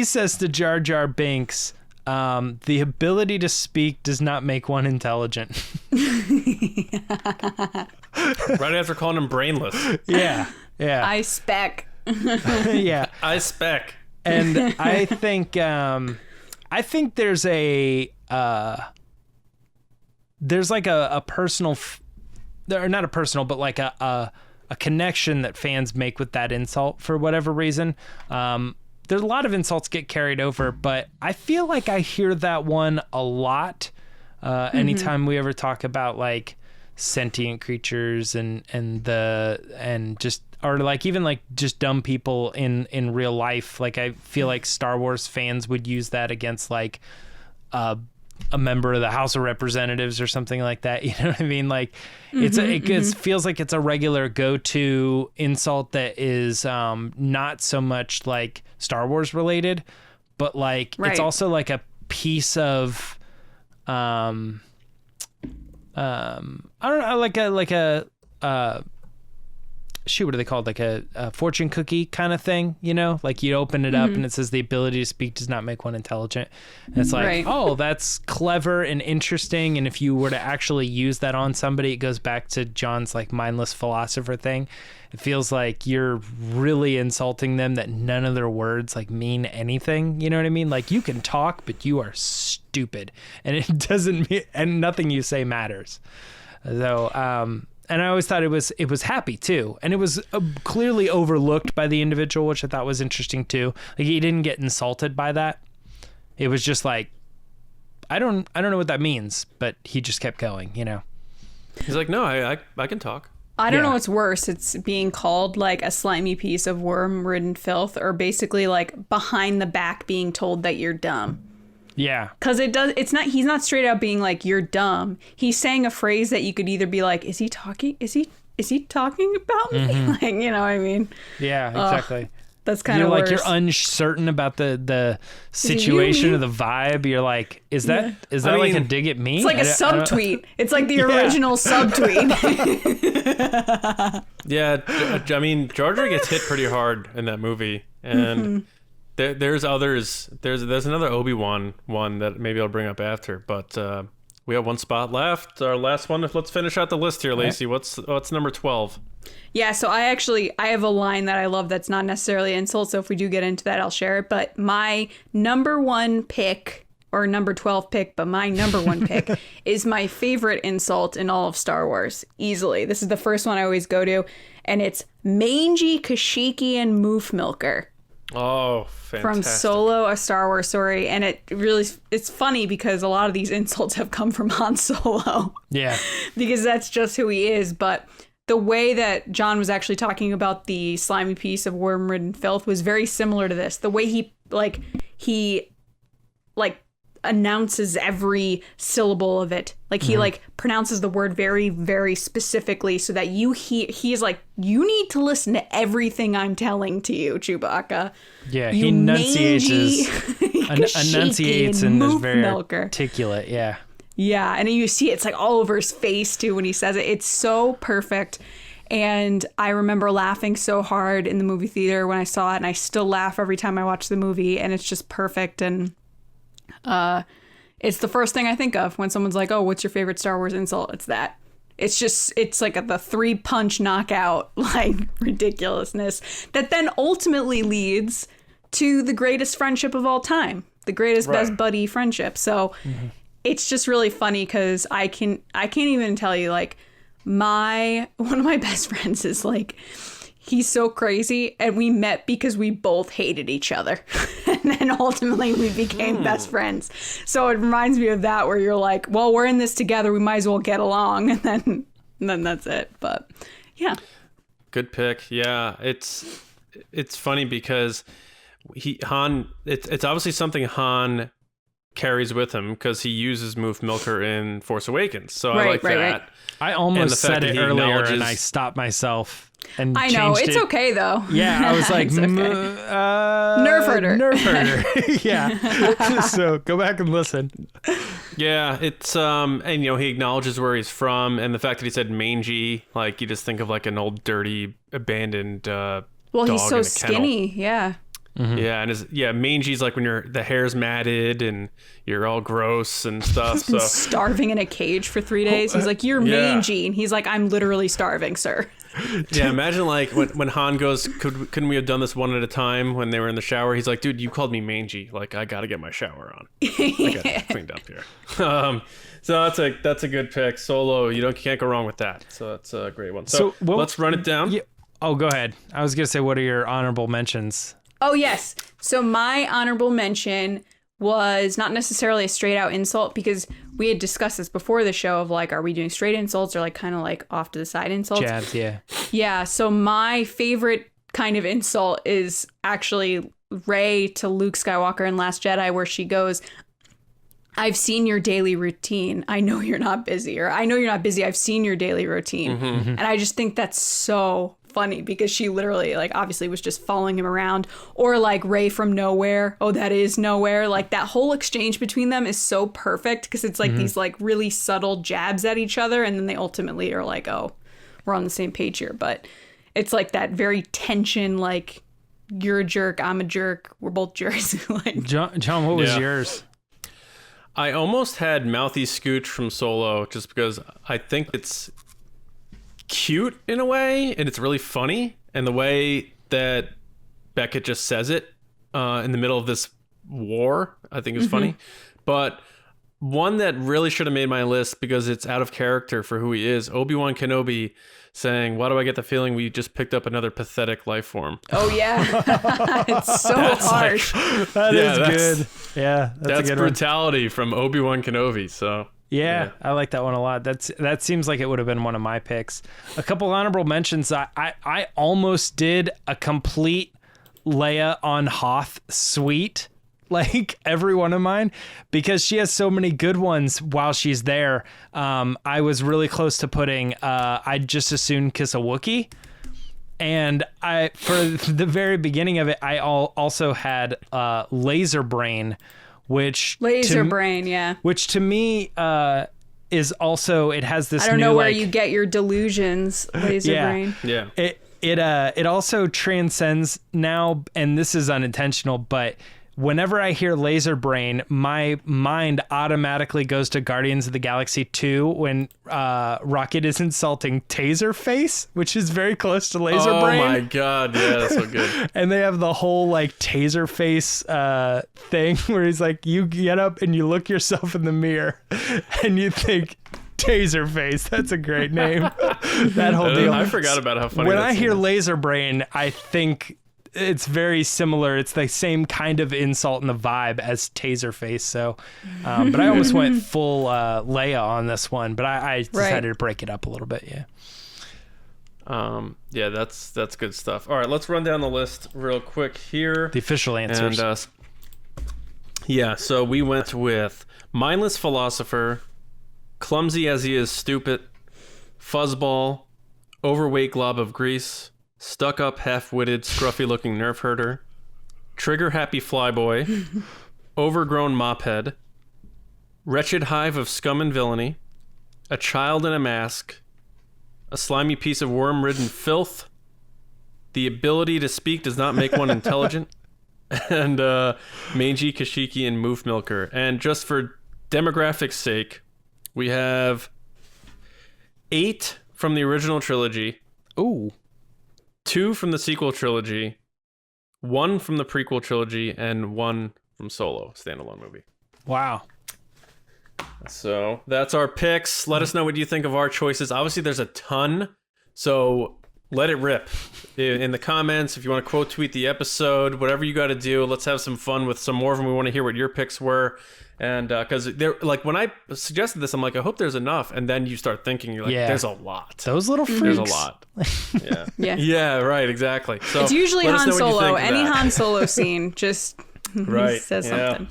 says to Jar Jar Binks, the ability to speak does not make one intelligent. Right after calling him brainless. Yeah. I spec. Yeah. I spec. And I think there's like a personal, or not a personal, but like a connection that fans make with that insult for whatever reason. There's a lot of insults get carried over, but I feel like I hear that one a lot anytime we ever talk about, like, sentient creatures and just, or like even like just dumb people in real life. Like, I feel like Star Wars fans would use that against, like, a member of the House of Representatives or something like that. You know what I mean? Like, it feels like it's a regular go-to insult that is not so much like Star Wars related, but like it's also like a piece of I don't know, like a shoot, what are they called? Like a fortune cookie kind of thing, you know? Like you open it up and it says the ability to speak does not make one intelligent. And it's like, Right. oh, that's clever and interesting. And if you were to actually use that on somebody, it goes back to John's like mindless philosopher thing. It feels like you're really insulting them, that none of their words like mean anything. You know what I mean? Like you can talk, but you are stupid, and it doesn't mean, and nothing you say matters. So, and I always thought it was happy too, and it was clearly overlooked by the individual, which I thought was interesting too. Like he didn't get insulted by that. It was just like, I don't know what that means, but he just kept going. You know, He's like, no, I can talk. I don't Yeah. know what's worse. It's being called like a slimy piece of worm-ridden filth, or basically like behind the back being told that you're dumb. yeah, Because it's not, he's not straight out being like, you're dumb. He's saying a phrase that you could either be like, is he talking about me? Like, you know what I mean? yeah, exactly. That's kind You're of like worse. you're uncertain about the situation me? or the vibe. You're like, is that I like a mean, dig at me? It's like a I don't- subtweet. It's like the original subtweet. Yeah, I mean, Jar Jar gets hit pretty hard in that movie, and there's others. There's another Obi-Wan one that maybe I'll bring up after, but we have one spot left. Our last one. Let's finish out the list here, Lacey. What's number 12? Yeah, so I have a line that I love that's not necessarily insult, so if we do get into that, I'll share it. But my number one pick, or number 12 pick, but my number one pick is my favorite insult in all of Star Wars, easily. This is the first one I always go to, and it's mangy Kashyyykian moof milker. Oh, fantastic. From Solo, A Star Wars Story. And it's funny because a lot of these insults have come from Han Solo. Yeah, Because that's just who he is. But the way that John was actually talking about the slimy piece of worm-ridden filth was very similar to this. The way he announces every syllable of it. Like he pronounces the word very, very specifically so that he's like, you need to listen to everything I'm telling to you, Chewbacca. yeah. You He enunciates mangy enunciates and is moof very milker. articulate. Yeah. Yeah, and you see it's like all over his face too when he says it. It's so perfect. And I remember laughing so hard in the movie theater when I saw it, and I still laugh every time I watch the movie, and it's just perfect. And it's the first thing I think of when someone's like, oh, what's your favorite Star Wars insult? It's that. It's like the 3-punch knockout, like ridiculousness that then ultimately leads to the greatest friendship of all time, the greatest best buddy friendship. So it's just really funny because I can't even tell you, like, one of my best friends is like, he's so crazy, and we met because we both hated each other. And then ultimately we became best friends. So it reminds me of that, where you're like, well, we're in this together, we might as well get along. And then that's it. But yeah. Good pick. Yeah, it's funny because Han. It's obviously something Han carries with him because he uses Moof Milker in Force Awakens. So I like that. Right. I And the almost fact said that it he earlier, acknowledges- and I stopped myself and I know, changed it's it. okay though. Yeah, I was like, It's okay. Nerf herder. Nerf herder. Yeah. So go back and listen. Yeah, it's and he acknowledges where he's from, and the fact that he said mangy, like you just think of like an old dirty abandoned Well, dog he's so in a kennel. skinny. Yeah. Yeah, and mangy's like when the hair's matted and you're all gross and stuff. So Starving in a cage for 3 days. He's like, you're yeah. mangy. And he's like, I'm literally starving, sir. yeah, imagine like when Han goes, couldn't we have done this one at a time when they were in the shower? He's like, dude, you called me mangy. Like I got to get my shower on. I got to cleaned up here. So that's a good pick. Solo, you can't go wrong with that. So that's a great one. So let's run it down. Yeah. Oh, go ahead. I was gonna say, what are your honorable mentions? Oh, yes. So my honorable mention was not necessarily a straight out insult, because we had discussed this before the show of like, are we doing straight insults or like kind of like off to the side insults? Jabs, yeah. Yeah. So my favorite kind of insult is actually Rey to Luke Skywalker in Last Jedi, where she goes, I've seen your daily routine. I know you're not busy, or I know you're not busy. I've seen your daily routine. And I just think that's so funny, because she literally like obviously was just following him around. Or like Rey from Nowhere. Oh, that is Nowhere. Like that whole exchange between them is so perfect, because it's like these like really subtle jabs at each other, and then they ultimately are like, oh, we're on the same page here. But it's like that very tension, like you're a jerk, I'm a jerk, we're both jerks. Like, John, what was yours? I almost had Mouthy Scooch from Solo just because I think it's cute in a way and it's really funny, and the way that Beckett just says it in the middle of this war I think is funny. But one that really should have made my list because it's out of character for who he is, Obi-Wan Kenobi saying, "Why do I get the feeling we just picked up another pathetic life form?" oh yeah. It's so harsh. That is good. Yeah, that's a good brutality from Obi-Wan Kenobi. So yeah, I like that one a lot. That seems like it would have been one of my picks. A couple honorable mentions. I almost did a complete Leia on Hoth suite, like every one of mine, because she has so many good ones while she's there. I was really close to putting I'd just as soon kiss a Wookiee. And for the very beginning of it, I also had Laser Brain, which which to me is also, it has this I don't new, know where like, you get your delusions, Laser Brain. yeah. It also transcends now, and this is unintentional, but whenever I hear Laser Brain, my mind automatically goes to Guardians of the Galaxy 2 when Rocket is insulting Taserface, which is very close to Laser Brain. Oh my god, yeah, that's so good. And they have the whole like Taserface thing where he's like, you get up and you look yourself in the mirror and you think, Taserface, that's a great name. That whole deal. I forgot about how funny when that I hear scene is. Laser Brain, I think it's very similar. It's the same kind of insult in the vibe as Taserface. So, but I almost went full Leia on this one, but I decided to break it up a little bit. Yeah. Yeah, that's good stuff. All right, let's run down the list real quick here. The official answers. And, yeah, so we went with Mindless Philosopher, Clumsy as he is stupid, Fuzzball, Overweight Glob of Grease, Stuck-up, half-witted, scruffy-looking nerf herder, trigger-happy flyboy, overgrown mophead, wretched hive of scum and villainy, a child in a mask, a slimy piece of worm-ridden filth, the ability to speak does not make one intelligent, and mangy, kashiki, and moof milker. And just for demographics' sake, we have 8 from the original trilogy. Ooh. 2 from the sequel trilogy, 1 from the prequel trilogy, and 1 from Solo, standalone movie. Wow. So that's our picks. Let us know what you think of our choices. Obviously, there's a ton, so let it rip in the comments. If you want to quote tweet the episode, whatever you got to do, let's have some fun with some more of them. We want to hear what your picks were. And because they're like, when I suggested this, I'm like, I hope there's enough. And then you start thinking, you're like, there's a lot. Those little freaks. There's a lot. Yeah. Yeah, right, exactly. So it's usually let us Han know what you Solo. think of Any that. Han Solo scene just says something.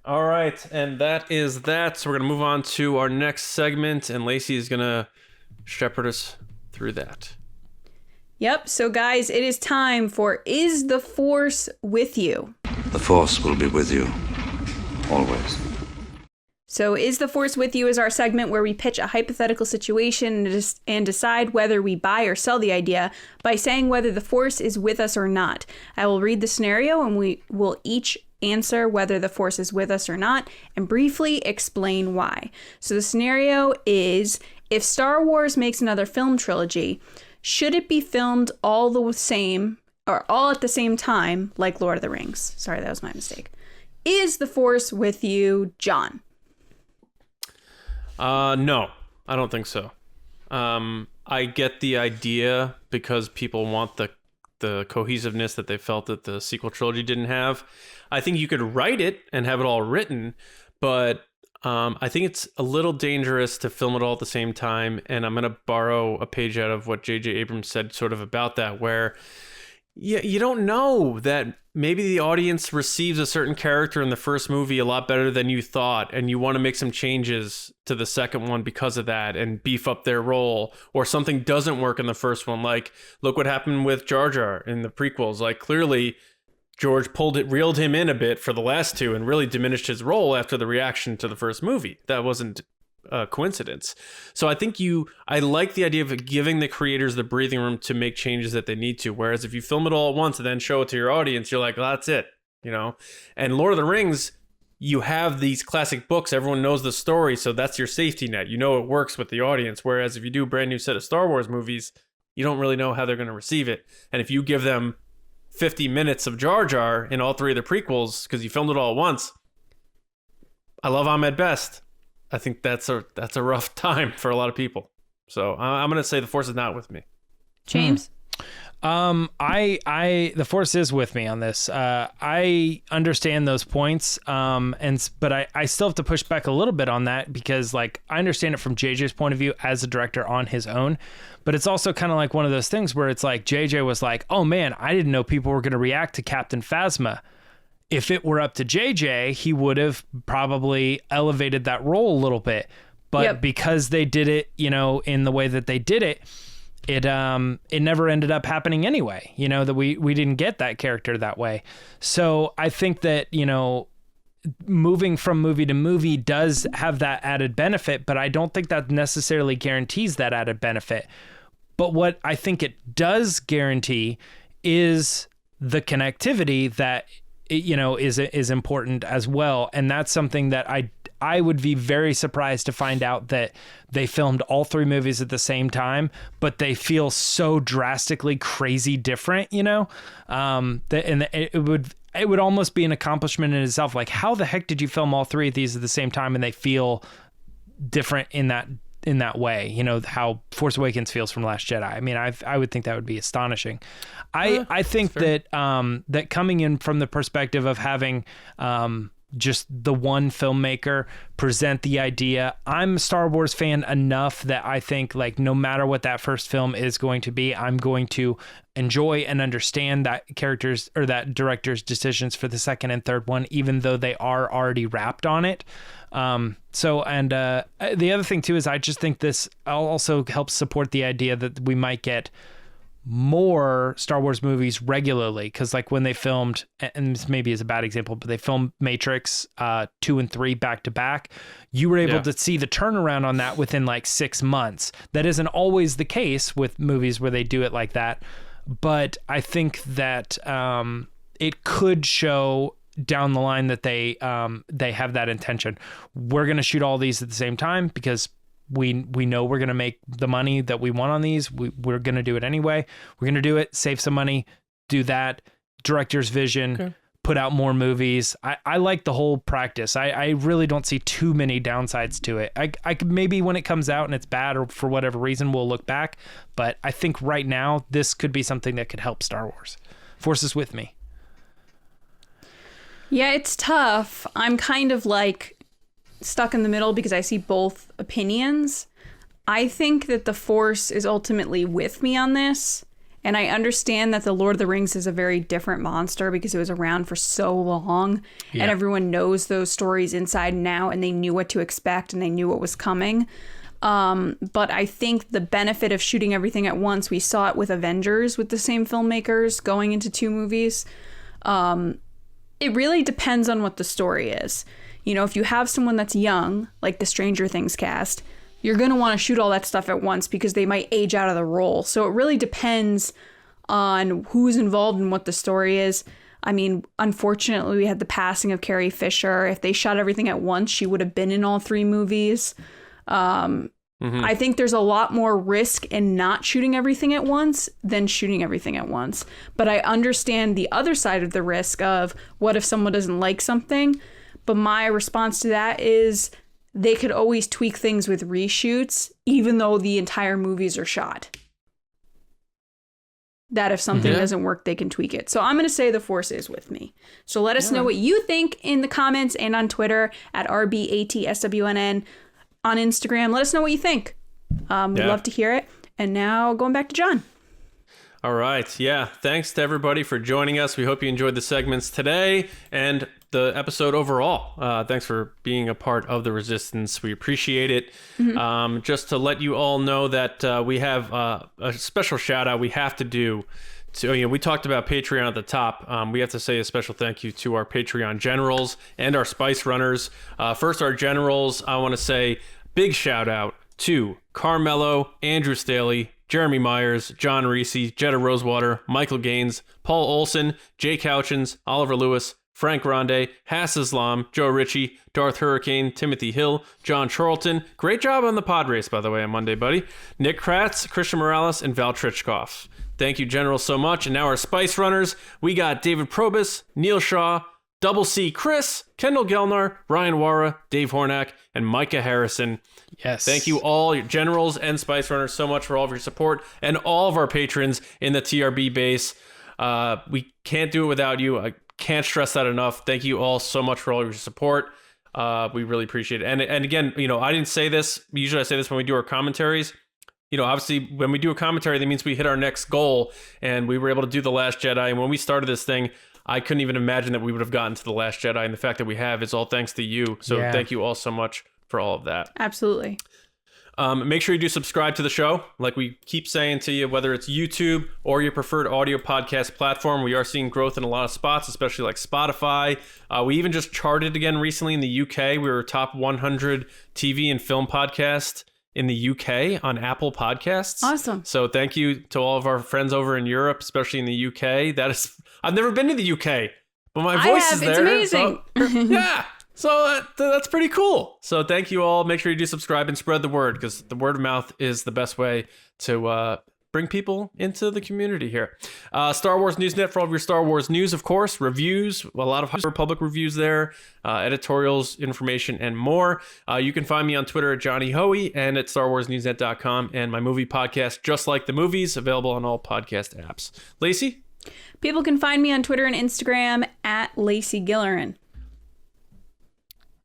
All right, and that is that. So we're going to move on to our next segment, and Lacey is going to shepherd us through that. Yep, so guys, it is time for Is the Force with you? The Force will be with you. Always. So Is the Force with you is our segment where we pitch a hypothetical situation and decide whether we buy or sell the idea by saying whether the Force is with us or not. I will read the scenario and we will each answer whether the Force is with us or not and briefly explain why. So the scenario is, if Star Wars makes another film trilogy, should it be filmed all the same or all at the same time like Lord of the Rings? Sorry, that was my mistake. Is the Force with you, John? No, I don't think so. I get the idea because people want the cohesiveness that they felt that the sequel trilogy didn't have. I think you could write it and have it all written, but I think it's a little dangerous to film it all at the same time. And I'm going to borrow a page out of what J.J. Abrams said sort of about that, where you don't know that maybe the audience receives a certain character in the first movie a lot better than you thought, and you want to make some changes to the second one because of that and beef up their role, or something doesn't work in the first one. Like, look what happened with Jar Jar in the prequels. Like, clearly George reeled him in a bit for the last two and really diminished his role after the reaction to the first movie. That wasn't coincidence. So I think I like the idea of giving the creators the breathing room to make changes that they need to. Whereas if you film it all at once and then show it to your audience, you're like, well, that's it, you know? And Lord of the Rings, you have these classic books, everyone knows the story, so that's your safety net. You know it works with the audience. Whereas if you do a brand new set of Star Wars movies, you don't really know how they're going to receive it. And if you give them 50 minutes of Jar Jar in all three of the prequels because you filmed it all at once, I love Ahmed Best. I think that's a rough time for a lot of people. So I'm going to say the Force is not with me. James? The Force is with me on this. I understand those points. But I still have to push back a little bit on that because like, I understand it from JJ's point of view as a director on his own, but it's also kind of like one of those things where it's like, JJ was like, oh man, I didn't know people were going to react to Captain Phasma. If it were up to JJ, he would have probably elevated that role a little bit, but because they did it, you know, in the way that they did it, it never ended up happening anyway, you know, that we didn't get that character that way. So I think that, you know, moving from movie to movie does have that added benefit, but I don't think that necessarily guarantees that added benefit. But what I think it does guarantee is the connectivity that, you know, is important as well. And that's something that I would be very surprised to find out that they filmed all three movies at the same time, but they feel so drastically crazy different, you know? It would almost be an accomplishment in itself. Like, how the heck did you film all three of these at the same time and they feel different in that way? You know, how Force Awakens feels from Last Jedi. I mean, I would think that would be astonishing. I think that that coming in from the perspective of having just the one filmmaker present the idea, I'm a Star Wars fan enough that I think like no matter what that first film is going to be, I'm going to enjoy and understand that characters or that director's decisions for the second and third one, even though they are already wrapped on it. The other thing too is I just think this also helps support the idea that we might get more Star Wars movies regularly, because like when they filmed, and this maybe is a bad example, but they filmed Matrix 2 and 3 back to back, you were able to see the turnaround on that within like 6 months. That isn't always the case with movies where they do it like that, but I think that it could show down the line that they have that intention. We're going to shoot all these at the same time because we know we're going to make the money that we want on these. We're going to do it anyway. We're going to do it, save some money, do that. Director's vision, put out more movies. I like the whole practice. I really don't see too many downsides to it. I could maybe when it comes out and it's bad or for whatever reason, we'll look back. But I think right now, this could be something that could help Star Wars. Force is with me. Yeah, it's tough. I'm kind of like stuck in the middle because I see both opinions. I think that the Force is ultimately with me on this. And I understand that the Lord of the Rings is a very different monster because it was around for so long and everyone knows those stories inside and out and they knew what to expect and they knew what was coming. But I think the benefit of shooting everything at once, we saw it with Avengers with the same filmmakers going into 2 movies. It really depends on what the story is. You know, if you have someone that's young, like the Stranger Things cast, you're going to want to shoot all that stuff at once because they might age out of the role. So it really depends on who's involved and what the story is. I mean, unfortunately, we had the passing of Carrie Fisher. If they shot everything at once, she would have been in all 3 movies. I think there's a lot more risk in not shooting everything at once than shooting everything at once. But I understand the other side of the risk of what if someone doesn't like something. But my response to that is they could always tweak things with reshoots, even though the entire movies are shot. That if something doesn't work, they can tweak it. So I'm going to say the Force is with me. So let us know what you think in the comments and on Twitter at RBATSWNN. On Instagram, let us know what you think. We'd love to hear it. And now going back to John. All right. Yeah. Thanks to everybody for joining us. We hope you enjoyed the segments today and the episode overall. Thanks for being a part of the Resistance. We appreciate it. Just to let you all know that we have a special shout out we have to do. So, you know, we talked about Patreon at the top. We have to say a special thank you to our Patreon generals and our Spice Runners. First, our generals, I want to say big shout out to Carmelo, Andrew Staley, Jeremy Myers, John Reese, Jetta Rosewater, Michael Gaines, Paul Olson, Jay Couchins, Oliver Lewis, Frank Ronde, Hass Islam, Joe Ritchie, Darth Hurricane, Timothy Hill, John Charlton. Great job on the pod race, by the way, on Monday, buddy. Nick Kratz, Christian Morales, and Val Trichkoff. Thank you, General, so much. And now our Spice Runners, we got David Probus, Neil Shaw, Double C Chris, Kendall Gelnar, Ryan Wara, Dave Hornack, and Micah Harrison. Yes. Thank you all, your generals and Spice Runners, so much for all of your support and all of our patrons in the TRB base. We can't do it without you. I can't stress that enough. Thank you all so much for all your support. We really appreciate it. And again, I didn't say this. Usually I say this when we do our commentaries. Obviously when we do a commentary, that means we hit our next goal, and we were able to do The Last Jedi. And when we started this thing, I couldn't even imagine that we would have gotten to The Last Jedi, and the fact that we have is all thanks to you. So Thank you all so much for all of that. Absolutely. Make sure you do subscribe to the show. Like we keep saying to you, whether it's YouTube or your preferred audio podcast platform, we are seeing growth in a lot of spots, especially like Spotify. We even just charted again recently in the UK. We were top 100 TV and film podcast in the UK on Apple Podcasts. Awesome. So thank you to all of our friends over in Europe, especially in the UK. I've never been to the UK, but my voice is there. It's amazing. So, yeah. So that's pretty cool. So thank you all. Make sure you do subscribe and spread the word, because the word of mouth is the best way to bring people into the community here. Star Wars Newsnet for all of your Star Wars news, of course. Reviews, a lot of High Republic reviews there, editorials, information, and more. You can find me on Twitter at Johnny Hoey and at StarWarsNewsNet.com, and my movie podcast, Just Like the Movies, available on all podcast apps. Lacey? People can find me on Twitter and Instagram at Lacey Gilleran.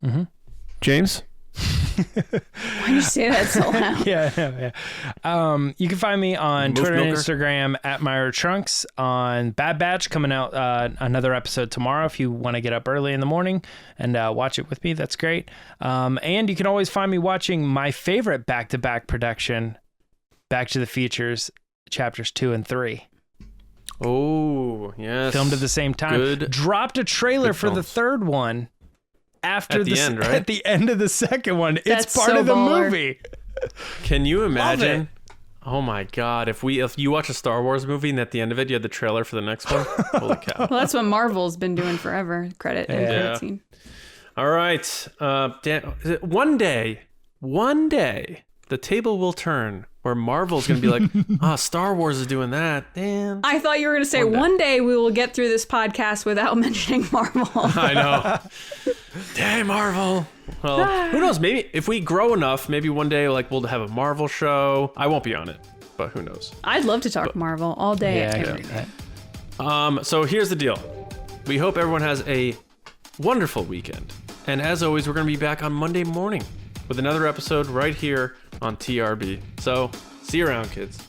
Mm-hmm. James? Why did you say that so loud? Yeah. You can find me on Twitter and Instagram at Myra Trunks. On Bad Batch, coming out another episode tomorrow. If you want to get up early in the morning and watch it with me, that's great. And you can always find me watching my favorite back-to-back production, Back to the Futures, chapters 2 and 3. Oh, yes. Filmed at the same time. Dropped a trailer for the third one. After the end, right? At the end of the second one, it's part of the movie. Can you imagine? Oh my God! If you watch a Star Wars movie and at the end of it you had the trailer for the next one, holy cow! Well, that's what Marvel's been doing forever. Credit scene. All right, Dan. One day, the table will turn where Marvel's going to be like, Star Wars is doing that. Dan. I thought you were going to say one day we will get through this podcast without mentioning Marvel. I know. Dang, Marvel. Well, who knows? Maybe if we grow enough, maybe one day we'll have a Marvel show. I won't be on it, but who knows? I'd love to talk Marvel all day. So here's the deal. We hope everyone has a wonderful weekend. And as always, we're going to be back on Monday morning with another episode right here on TRB. So see you around, kids.